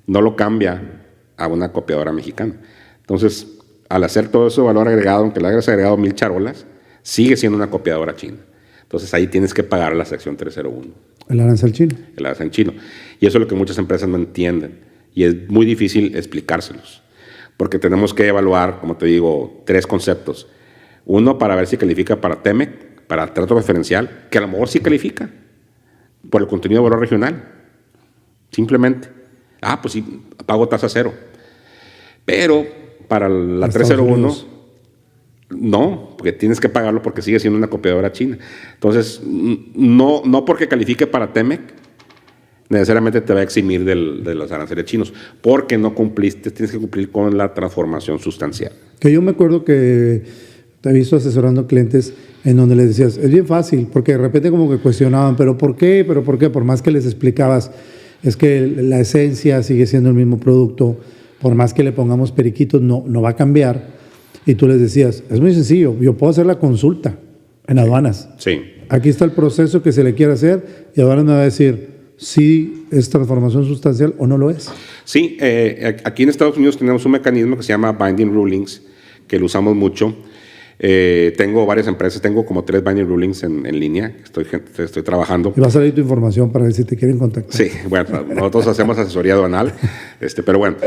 no lo cambia a una copiadora mexicana. Entonces, al hacer todo ese valor agregado, aunque le hayas agregado 1000 charolas, sigue siendo una copiadora china. Entonces ahí tienes que pagar la sección 301. El arancel chino. El arancel chino. Y eso es lo que muchas empresas no entienden. Y es muy difícil explicárselos. Porque tenemos que evaluar, como te digo, 3 conceptos. Uno, para ver si califica para TEMEC, para trato preferencial, que a lo mejor sí califica, por el contenido de valor regional. Simplemente. Pues sí, pago tasa cero. Pero para la 301, no, porque tienes que pagarlo porque sigue siendo una copiadora china. Entonces, no porque califique para TEMEC, necesariamente te va a eximir de los aranceles chinos, porque no cumpliste, tienes que cumplir con la transformación sustancial. Que yo me acuerdo que te he visto asesorando clientes en donde les decías, es bien fácil, porque de repente como que cuestionaban, ¿pero por qué? ¿Pero por qué? Por más que les explicabas, es que la esencia sigue siendo el mismo producto, por más que le pongamos periquitos, no va a cambiar. Y tú les decías, es muy sencillo, yo puedo hacer la consulta en aduanas. Sí. Aquí está el proceso que se le quiere hacer y aduanas me va a decir si es transformación sustancial o no lo es. Sí, aquí en Estados Unidos tenemos un mecanismo que se llama Binding Rulings, que lo usamos mucho. Tengo varias empresas, tengo como 3 Binding Rulings en línea, estoy trabajando. Y va a salir tu información para ver si te quieren contactar. Sí, bueno, nosotros hacemos asesoría aduanal, pero bueno.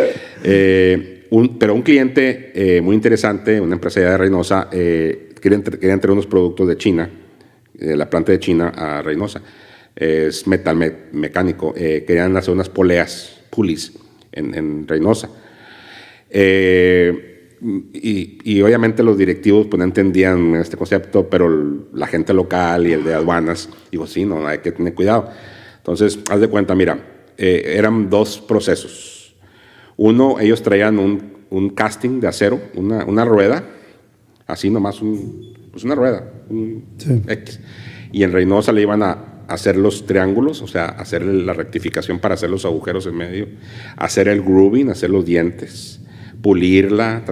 Pero un cliente muy interesante, una empresa de Reynosa, quería traer unos productos de China, de la planta de China a Reynosa. Es metal mecánico. Querían hacer unas poleas, pulleys, en Reynosa. Y obviamente los directivos pues, no entendían este concepto, pero la gente local y el de aduanas, digo, sí, no, hay que tener cuidado. Entonces, haz de cuenta, mira, eran 2 procesos. Uno, ellos traían un casting de acero, una rueda, así nomás, pues una rueda, sí. X. Y en Reynosa le iban a hacer los triángulos, o sea, hacer la rectificación para hacer los agujeros en medio, hacer el grooving, hacer los dientes, pulirla,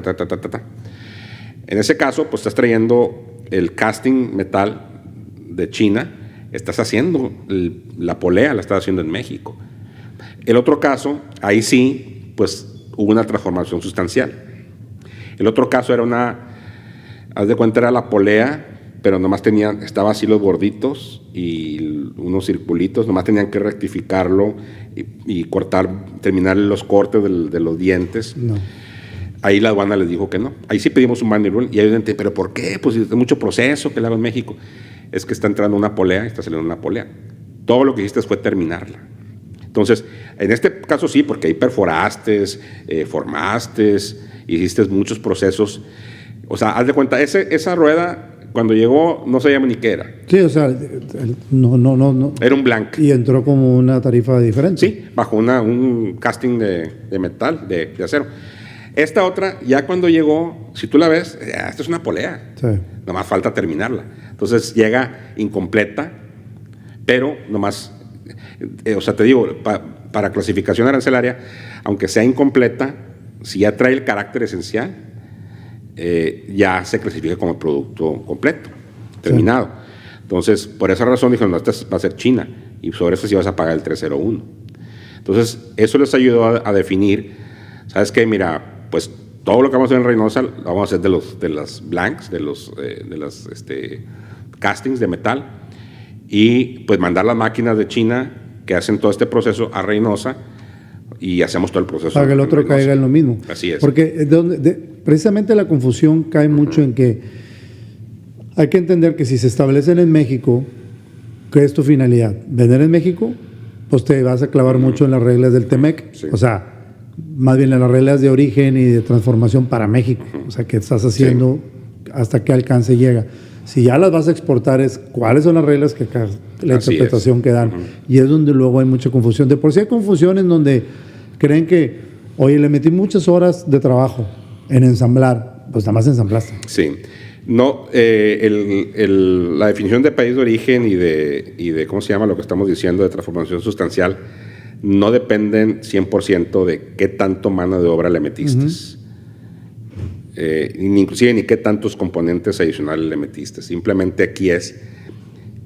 En ese caso, pues estás trayendo el casting metal de China, estás haciendo la polea, la estás haciendo en México. El otro caso, ahí sí, pues hubo una transformación sustancial. El otro caso era haz de cuenta, era la polea, pero nomás estaba así los borditos y unos circulitos, nomás tenían que rectificarlo y terminar los cortes de los dientes. No. Ahí la aduana les dijo que no. Ahí sí pedimos un binding rule y ellos dicen, ¿pero por qué? Pues es mucho proceso que le hago en México. Es que está entrando una polea y está saliendo una polea. Todo lo que hiciste fue terminarla. Entonces, en este caso sí, porque ahí perforaste, formaste, hiciste muchos procesos. O sea, haz de cuenta, esa rueda, cuando llegó, no sabíamos ni qué era. Sí, o sea, no. Era un blank. Y entró como una tarifa diferente. Sí, bajo un casting de metal, de acero. Esta otra, ya cuando llegó, si tú la ves, esta es una polea. Sí. Nomás falta terminarla. Entonces llega incompleta, pero nomás, o sea, te digo, para clasificación arancelaria, aunque sea incompleta, si ya trae el carácter esencial, ya se clasifica como producto completo, terminado. Sí. Entonces, por esa razón dijeron, no, esta va a ser China, y sobre eso sí vas a pagar el 301. Entonces, eso les ayudó a definir, ¿sabes qué? Mira, pues todo lo que vamos a hacer en Reynosa, lo vamos a hacer de las blanks, de las castings de metal, y pues mandar las máquinas de China que hacen todo este proceso a Reynosa, y hacemos todo el proceso. Para que el otro caiga en lo mismo. Así es. Porque precisamente la confusión cae mucho en que hay que entender que si se establecen en México, ¿qué es tu finalidad? ¿Vender en México? Pues te vas a clavar mucho en las reglas del TEMEC. Sí. O sea, más bien en las reglas de origen y de transformación para México. O sea, que estás haciendo hasta qué alcance llega. Si ya las vas a exportar, es cuáles son las reglas que la interpretación que dan. Y es donde luego hay mucha confusión. De por sí hay confusión en donde creen que, oye, le metí muchas horas de trabajo en ensamblar, pues nada más ensamblaste. Sí. No, la definición de país de origen y de ¿cómo se llama lo que estamos diciendo de transformación sustancial? No dependen 100% de qué tanto mano de obra le metiste. Inclusive ni qué tantos componentes adicionales le metiste. Simplemente aquí es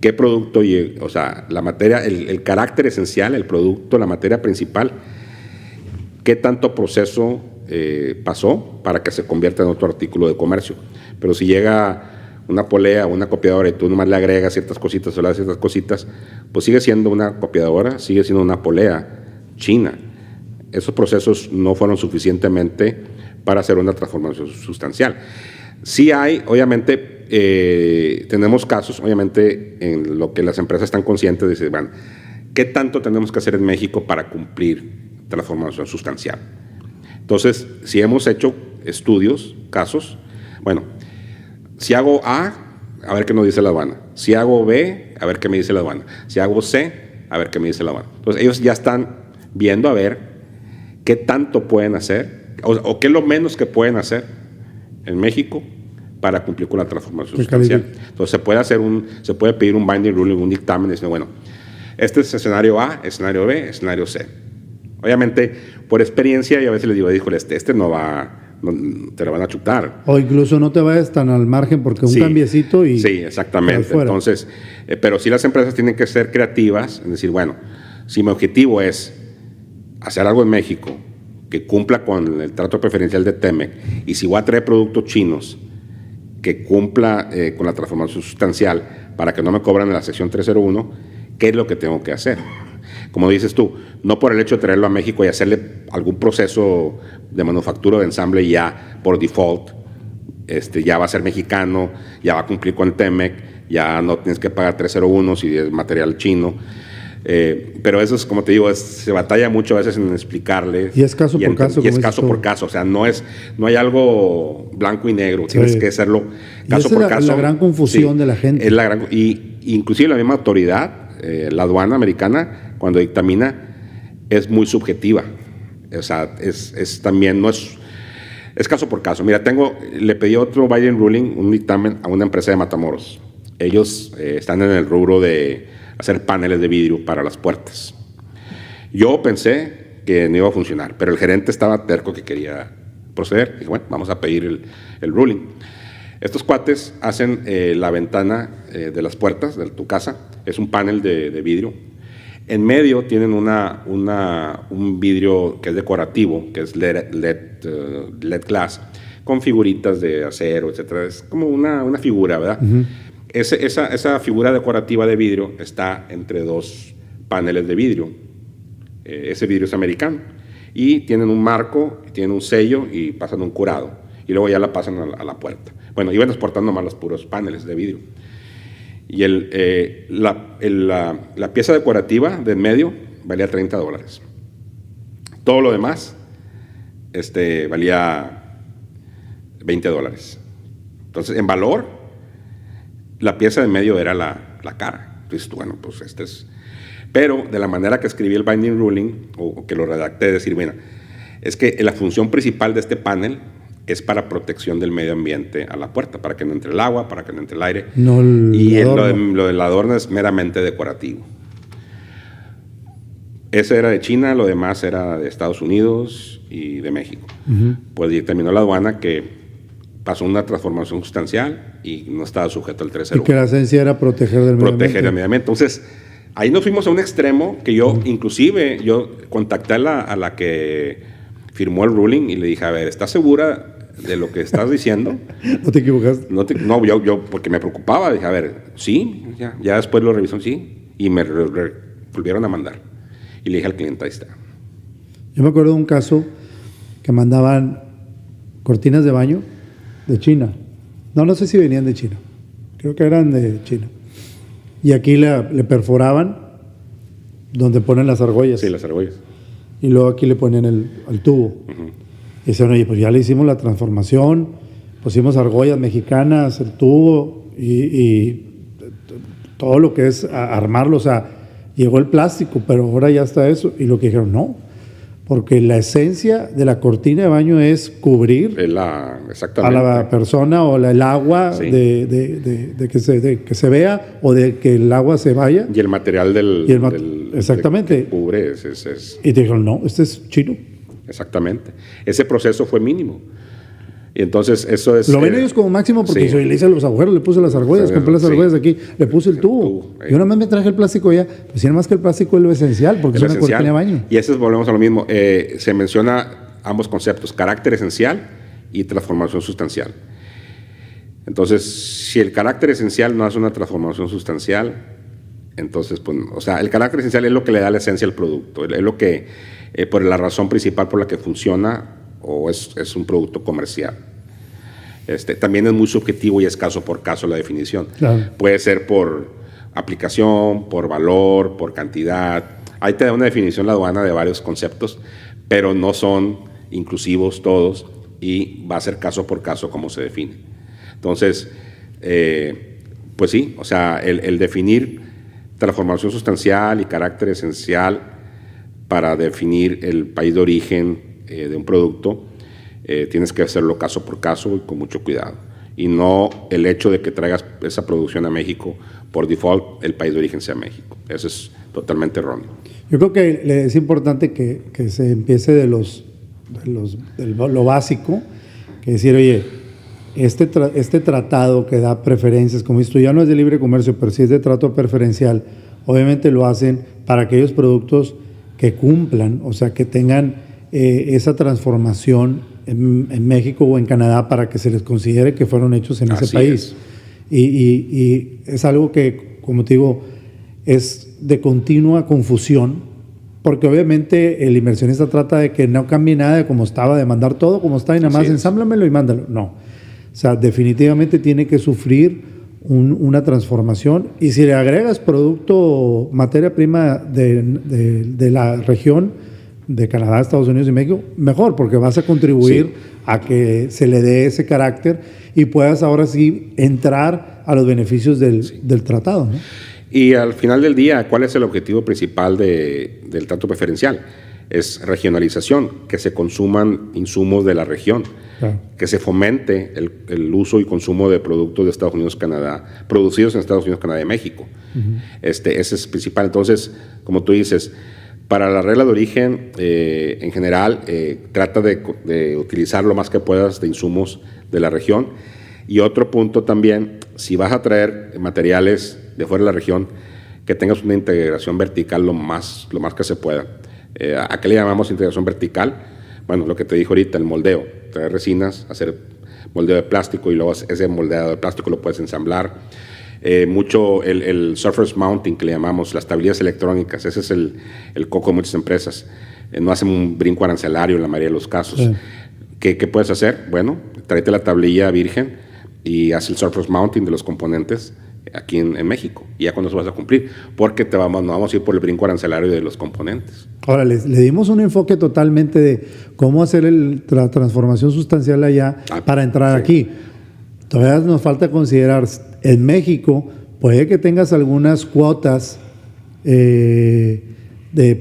qué producto, o sea, la materia, el carácter esencial, el producto, la materia principal, qué tanto proceso pasó para que se convierta en otro artículo de comercio. Pero si llega una polea o una copiadora y tú nomás le agregas ciertas cositas o le das ciertas cositas, pues sigue siendo una copiadora, sigue siendo una polea china. Esos procesos no fueron suficientemente para hacer una transformación sustancial. Sí hay, obviamente, tenemos casos, obviamente, en lo que las empresas están conscientes de decir, bueno, ¿qué tanto tenemos que hacer en México para cumplir transformación sustancial? Entonces, si hemos hecho estudios, casos, bueno, si hago A, a ver qué nos dice la aduana. Si hago B, a ver qué me dice la aduana. Si hago C, a ver qué me dice la aduana. Entonces, ellos ya están viendo a ver qué tanto pueden hacer o qué es lo menos que pueden hacer en México para cumplir con la transformación sustancial. Entonces, se puede pedir un binding ruling, un dictamen, diciendo, bueno, este es escenario A, escenario B, escenario C. Obviamente, por experiencia, y a veces les digo, híjole, este no va... No, te lo van a chutar. O incluso no te vayas tan al margen porque un cambiecito y... Sí, exactamente. Entonces, pero sí las empresas tienen que ser creativas, es decir, bueno, si mi objetivo es hacer algo en México que cumpla con el trato preferencial de TEMEC, y si voy a traer productos chinos que cumpla con la transformación sustancial para que no me cobran en la sección 301, ¿qué es lo que tengo que hacer? Como dices tú, no por el hecho de traerlo a México y hacerle algún proceso de manufactura o de ensamble ya por default, ya va a ser mexicano, ya va a cumplir con TEMEC, ya no tienes que pagar 301 si es material chino. Pero eso es, como te digo, se batalla mucho a veces en explicarle. Y es caso por caso. Y es caso por caso, o sea, no hay algo blanco y negro, tienes que hacerlo caso por caso. Es la gran confusión de la gente. Y inclusive la misma autoridad, la aduana americana, cuando dictamina, es muy subjetiva. O sea, es también, no es caso por caso. Mira, le pedí otro binding ruling, un dictamen a una empresa de Matamoros. Ellos están en el rubro de hacer paneles de vidrio para las puertas. Yo pensé que no iba a funcionar, pero el gerente estaba terco que quería proceder. Dije, bueno, vamos a pedir el ruling. Estos cuates hacen la ventana de las puertas de tu casa, es un panel de vidrio. En medio tienen un vidrio que es decorativo, que es LED glass, con figuritas de acero, etc. Es como una figura, ¿verdad? Uh-huh. Esa figura decorativa de vidrio está entre dos paneles de vidrio. Ese vidrio es americano. Y tienen un marco, tienen un sello y pasan un curado. Y luego ya la pasan a la puerta. Bueno, iban exportando más los puros paneles de vidrio. Y la pieza decorativa de en medio valía $30. Todo lo demás valía $20. Entonces, en valor, la pieza de en medio era la cara. Entonces, bueno, pues es... Pero de la manera que escribí el binding ruling, o que lo redacté, decir, bueno, es que la función principal de este panel es para protección del medio ambiente a la puerta, para que no entre el agua, para que no entre el aire. No y lo del adorno es meramente decorativo. Ese era de China, lo demás era de Estados Unidos y de México. Uh-huh. Pues terminó la aduana que pasó una transformación sustancial y no estaba sujeto al 301. Y que la esencia era proteger del medio ambiente. Proteger el medio ambiente. Entonces, ahí nos fuimos a un extremo que yo, inclusive, yo contacté a la que firmó el ruling y le dije, a ver, ¿estás segura de lo que estás diciendo? ¿No te equivocaste? No, yo porque me preocupaba, dije, a ver, sí, ya después lo revisó, sí, y me volvieron a mandar. Y le dije al cliente, ahí está. Yo me acuerdo de un caso que mandaban cortinas de baño de China. No sé si venían de China, creo que eran de China. Y aquí le perforaban donde ponen las argollas. Sí, las argollas. Y luego aquí le ponían el tubo. Uh-huh. Y dicen, oye, pues ya le hicimos la transformación, pusimos argollas mexicanas, el tubo y todo lo que es armarlo. O sea, llegó el plástico, pero ahora ya está eso. Y lo que dijeron, no, porque la esencia de la cortina de baño es cubrir exactamente. a la persona o el agua Sí. de que se vea o de que el agua se vaya. Y el material exactamente. que cubre es. Y te dijeron, no, este es chino. Exactamente. Ese proceso fue mínimo. Y entonces eso es... Lo ven ellos como máximo porque sí. le hice los agujeros, le puse las argollas, compré las argollas de aquí, le puse el tubo. Yo nada más me traje el plástico ya. Pues si nada más que el plástico es lo esencial, porque es una cortina de baño. Y eso volvemos a lo mismo. Se menciona ambos conceptos, carácter esencial y transformación sustancial. Entonces, si el carácter esencial no hace una transformación sustancial, entonces, pues, o sea, el carácter esencial es lo que le da la esencia al producto, es lo que, por la razón principal por la que funciona o es un producto comercial. También es muy subjetivo y es caso por caso la definición. Claro. Puede ser por aplicación, por valor, por cantidad. Ahí te da una definición la aduana de varios conceptos, pero no son inclusivos todos y va a ser caso por caso cómo se define. Entonces, pues sí, o sea, el definir transformación sustancial y carácter esencial para definir el país de origen de un producto, tienes que hacerlo caso por caso y con mucho cuidado. Y no el hecho de que traigas esa producción a México, por default, el país de origen sea México. Eso es totalmente erróneo. Yo creo que es importante que se empiece de lo básico, que decir, oye, este tratado que da preferencias, como esto ya no es de libre comercio, pero sí es de trato preferencial, obviamente lo hacen para aquellos productos que cumplan, o sea, que tengan esa transformación en México o en Canadá para que se les considere que fueron hechos en ese país. Y es algo que, como te digo, es de continua confusión, porque obviamente el inversionista trata de que no cambie nada de como estaba, de mandar todo como está y nada más ensámblamelo y mándalo. No. O sea, definitivamente tiene que sufrir una transformación, y si le agregas producto, materia prima de la región de Canadá, Estados Unidos y México, mejor, porque vas a contribuir a que se le dé ese carácter y puedas ahora sí entrar a los beneficios del tratado, ¿no? Y al final del día, ¿cuál es el objetivo principal del trato preferencial? Es regionalización, que se consuman insumos de la región, claro, que se fomente el uso y consumo de productos de Estados Unidos, Canadá, producidos en Estados Unidos, Canadá y México. Ese es principal. Entonces, como tú dices, para la regla de origen, en general, trata de utilizar lo más que puedas de insumos de la región. Y otro punto también, si vas a traer materiales de fuera de la región, que tengas una integración vertical lo más que se pueda. ¿A qué le llamamos integración vertical? Bueno, lo que te dijo ahorita, el moldeo. Traer resinas, hacer moldeo de plástico y luego ese moldeado de plástico lo puedes ensamblar. Mucho el surface mounting, que le llamamos, las tablillas electrónicas, ese es el coco de muchas empresas. No hacen un brinco arancelario en la mayoría de los casos. Sí. ¿Qué puedes hacer? Bueno, tráete la tablilla virgen y haz el surface mounting de los componentes aquí en México, y ya cuando eso vas a cumplir, porque no vamos a ir por el brinco arancelario de los componentes. Ahora, le dimos un enfoque totalmente de cómo hacer la transformación sustancial allá para entrar aquí. Todavía nos falta considerar, en México puede que tengas algunas cuotas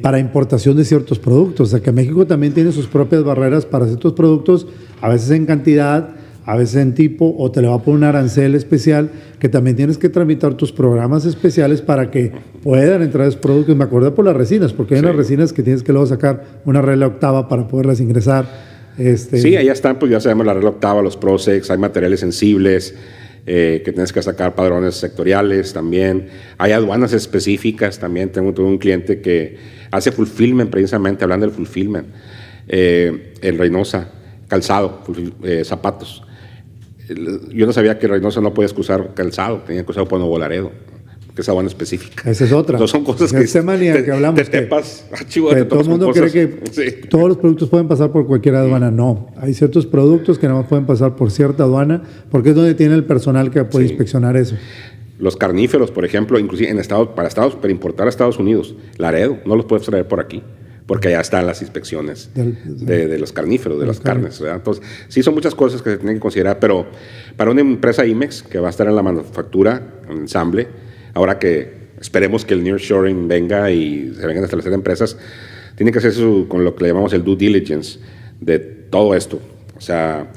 para importación de ciertos productos, o sea que México también tiene sus propias barreras para ciertos productos, a veces en cantidad, a veces en tipo, o te le va a poner un arancel especial, que también tienes que tramitar tus programas especiales para que puedan entrar esos productos. Me acordé por las resinas, porque hay unas resinas que tienes que luego sacar una regla octava para poderlas ingresar. Sí, ahí están, pues ya sabemos la regla octava, los PROSEX, hay materiales sensibles, que tienes que sacar padrones sectoriales también. Hay aduanas específicas también. Tengo un cliente que hace fulfillment, precisamente hablando del fulfillment, en Reynosa, calzado, zapatos. Yo no sabía que Reynosa no podías usar calzado, tenía que usar por Nuevo Laredo, que es aduana específica. Esa es otra. Entonces son cosas que ese manía que hablamos, te tepas, todo el mundo cree que todos los productos pueden pasar por cualquier aduana. No, hay ciertos productos que nada más pueden pasar por cierta aduana, porque es donde tiene el personal que puede inspeccionar eso. Los carníferos, por ejemplo, inclusive para importar a Estados Unidos, Laredo, no los puedes traer por aquí, porque allá están las inspecciones de los carníferos, de las carnes, ¿verdad? Entonces, sí son muchas cosas que se tienen que considerar, pero para una empresa IMEX que va a estar en la manufactura, en ensamble, ahora que esperemos que el nearshoring venga y se vengan a establecer empresas, tiene que hacerse con lo que le llamamos el due diligence de todo esto. O sea,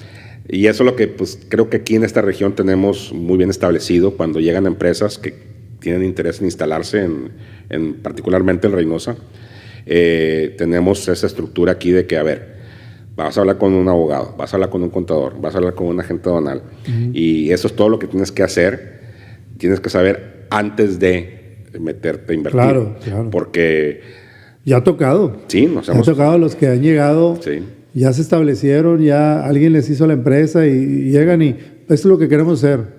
y eso es lo que pues, creo que aquí en esta región tenemos muy bien establecido cuando llegan empresas que tienen interés en instalarse particularmente en Reynosa. Tenemos esa estructura aquí de que, a ver, vas a hablar con un abogado, vas a hablar con un contador, vas a hablar con un agente aduanal. Y eso es todo lo que tienes que hacer, tienes que saber antes de meterte a invertir. Claro. Porque... Ya ha tocado. Sí, nos hemos... Ha tocado los que han llegado, sí. Ya se establecieron, ya alguien les hizo la empresa y llegan y esto es lo que queremos hacer.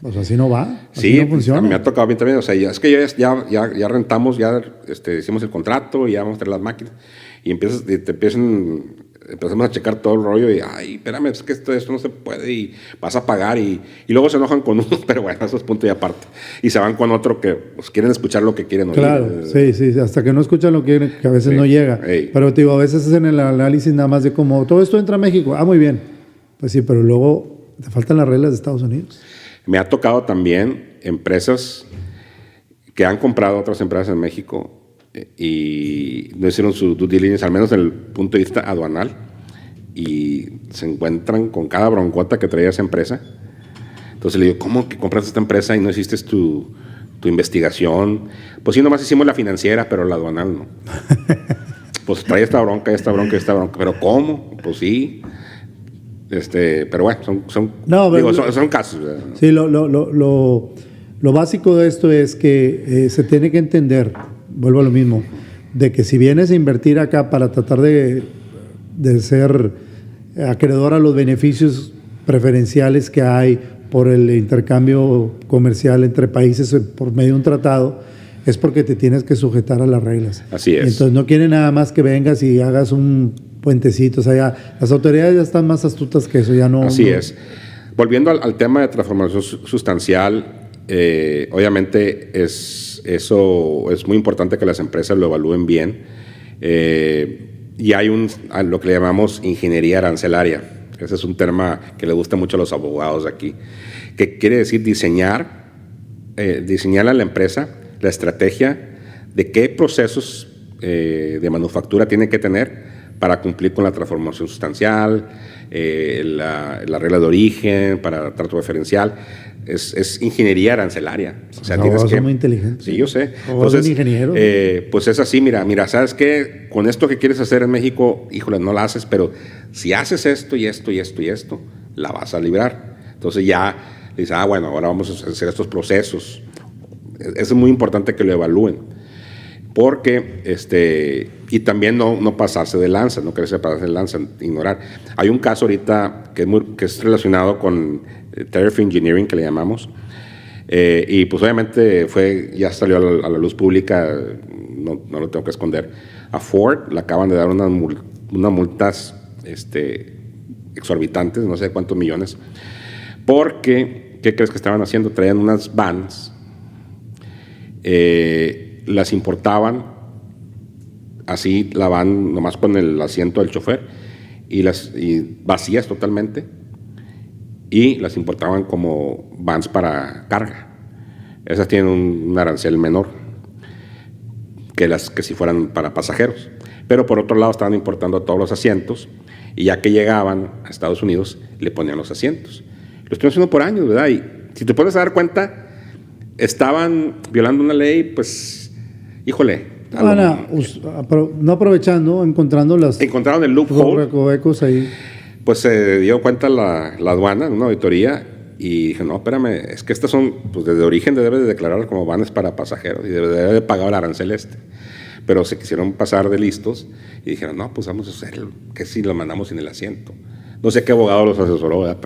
Pues así no va, así sí, no funciona. Me ha tocado bien también. O sea, es que ya rentamos, ya hicimos el contrato, ya vamos a traer las máquinas y empezamos a checar todo el rollo y, ay, espérame, es que esto no se puede y vas a pagar y luego se enojan con uno, pero bueno, eso es punto y aparte. Y se van con otro que pues, quieren escuchar lo que quieren oír. Claro, sí, hasta que no escuchan lo que a veces no llega. Pero te digo, a veces hacen el análisis nada más de como, todo esto entra a México, muy bien. Pues sí, pero luego te faltan las reglas de Estados Unidos. Me ha tocado también empresas que han comprado otras empresas en México y no hicieron su due diligence, al menos desde el punto de vista aduanal, y se encuentran con cada broncota que traía esa empresa. Entonces le digo, ¿cómo que compraste esta empresa y no hiciste tu investigación? Pues sí, nomás hicimos la financiera, pero la aduanal no. Pues trae esta bronca, ¿pero cómo? Pues sí. Pero bueno, son casos. Sí, lo básico de esto es que se tiene que entender, vuelvo a lo mismo, de que si vienes a invertir acá para tratar de ser acreedor a los beneficios preferenciales que hay por el intercambio comercial entre países por medio de un tratado, es porque te tienes que sujetar a las reglas. Así es. Entonces no quiere nada más que vengas y hagas un puentecito, o sea, ya, las autoridades ya están más astutas que eso, ya no... Así es. Volviendo al tema de transformación sustancial, obviamente eso es muy importante que las empresas lo evalúen bien, y hay lo que le llamamos ingeniería arancelaria. Ese es un tema que le gusta mucho a los abogados aquí, que quiere decir diseñar a la empresa la estrategia de qué procesos de manufactura tiene que tener para cumplir con la transformación sustancial, la regla de origen, para trato preferencial. Es ingeniería arancelaria. O sea, tienes que... Son muy inteligentes. Sí, yo sé. Entonces, ingenieros. Pues es así, mira, ¿sabes qué? Con esto que quieres hacer en México, híjole, no la haces, pero si haces esto y esto y esto y esto, la vas a librar. Entonces ya dices, bueno, ahora vamos a hacer estos procesos. Es muy importante que lo evalúen. Porque, y también no pasarse de lanza, no quererse pasarse de lanza, ignorar. Hay un caso ahorita que es relacionado con tariff engineering, que le llamamos, y pues obviamente ya salió a la luz pública, no lo tengo que esconder. A Ford le acaban de dar unas multas exorbitantes, no sé cuántos millones, porque, ¿qué crees que estaban haciendo? Traían unas vans, las importaban así, la van nomás con el asiento del chofer y vacías totalmente, y las importaban como vans para carga. Esas tienen un arancel menor que si fueran para pasajeros, pero por otro lado estaban importando todos los asientos, y ya que llegaban a Estados Unidos le ponían los asientos. Lo estuvieron haciendo por años, ¿verdad? Y si te puedes dar cuenta, estaban violando una ley, pues, híjole. No aprovechando, encontraron el loophole. Recovecos ahí. Pues se dio cuenta la aduana, una auditoría, y dije, no, espérame, es que estas son, pues desde origen debe de declarar como vanes para pasajeros y debe de pagar el arancel Pero se quisieron pasar de listos y dijeron, no, pues vamos a hacerlo, que si lo mandamos sin el asiento. No sé qué abogado los asesoró, ¿verdad?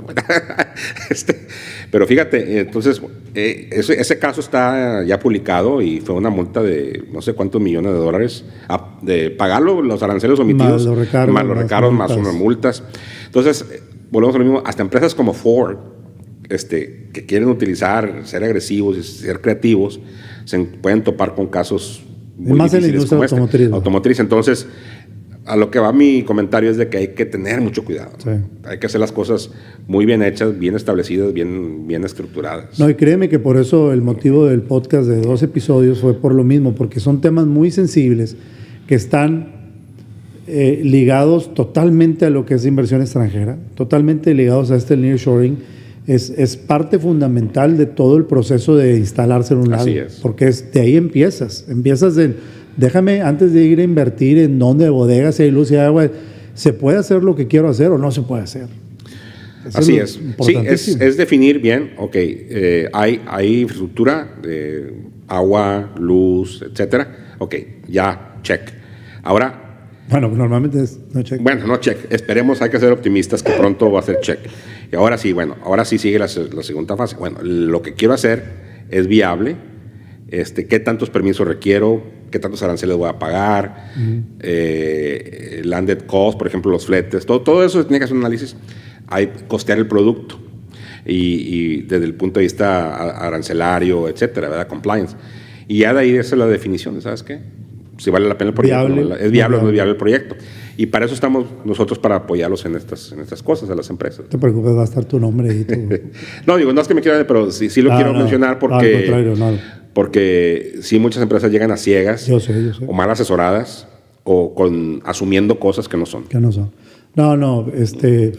Pero fíjate, entonces, ese caso está ya publicado y fue una multa de no sé cuántos millones de dólares de pagarlo, los aranceles omitidos, más los recargos, más unas multas. Entonces, volvemos a lo mismo, hasta empresas como Ford, que quieren ser agresivos y ser creativos, se pueden topar con casos muy más difíciles en la industria automotriz. Entonces, a lo que va mi comentario es de que hay que tener mucho cuidado. Sí. Hay que hacer las cosas muy bien hechas, bien establecidas, bien estructuradas. No, y créeme que por eso el motivo del podcast de 2 episodios fue por lo mismo, porque son temas muy sensibles que están ligados totalmente a lo que es inversión extranjera, totalmente ligados a este nearshoring. Es parte fundamental de todo el proceso de instalarse en un lado. Así es. Porque de ahí empiezas en, déjame, antes de ir a invertir en dónde bodegas, si hay luz y agua, ¿se puede hacer lo que quiero hacer o no se puede hacer? Eso así es. Sí, es definir bien, ok, hay infraestructura de agua, luz, etcétera. Ok, ya, check. Ahora... Bueno, normalmente es no check. Bueno, no check. Esperemos, hay que ser optimistas que pronto va a ser check. Y ahora sí, bueno, ahora sí sigue la segunda fase. Bueno, lo que quiero hacer es viable. ¿Qué tantos permisos requiero? ¿Qué tantos aranceles voy a pagar? Landed cost, por ejemplo, los fletes. Todo eso tiene que hacer un análisis. Hay costear el producto. Y desde el punto de vista arancelario, etcétera, ¿verdad? Compliance. Y ya de ahí esa es la definición, ¿sabes qué? Si vale la pena el proyecto. ¿Es viable o no es viable el proyecto? Y para eso estamos nosotros, para apoyarlos en estas cosas, a las empresas. No te preocupes, va a estar tu nombre ahí. No, digo, no es que me quiera, pero sí lo quiero mencionar porque... Al contrario, no. Porque sí, muchas empresas llegan a ciegas. Yo sé. O mal asesoradas, o asumiendo cosas que no son. No,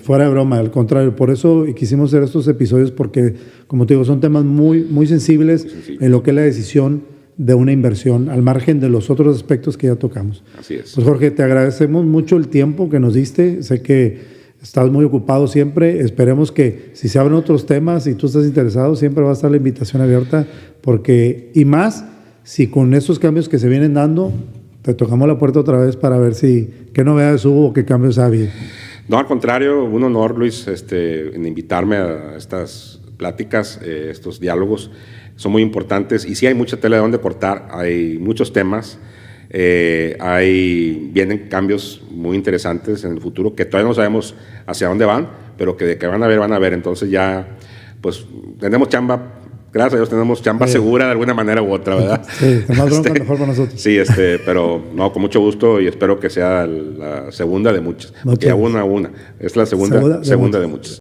fuera de broma, al contrario. Por eso quisimos hacer estos episodios porque, como te digo, son temas muy, muy sensibles en lo que es la decisión de una inversión, al margen de los otros aspectos que ya tocamos. Así es. Pues Jorge, te agradecemos mucho el tiempo que nos diste. Sé que estás muy ocupado siempre. Esperemos que si se abren otros temas y tú estás interesado, siempre va a estar la invitación abierta, porque, y más, si con estos cambios que se vienen dando, te tocamos la puerta otra vez para ver qué novedades hubo o qué cambios ha habido. No, al contrario, un honor, Luis, en invitarme a estas pláticas, estos diálogos. Son muy importantes y sí hay mucha tela de donde cortar, hay muchos temas, vienen cambios muy interesantes en el futuro que todavía no sabemos hacia dónde van, pero que de que van a ver, entonces ya pues tenemos chamba, gracias a Dios tenemos chamba segura de alguna manera u otra, ¿verdad? Sí, más bronca mejor para nosotros. Sí, pero no, con mucho gusto y espero que sea la segunda de muchas, porque ya una, es la segunda de muchas.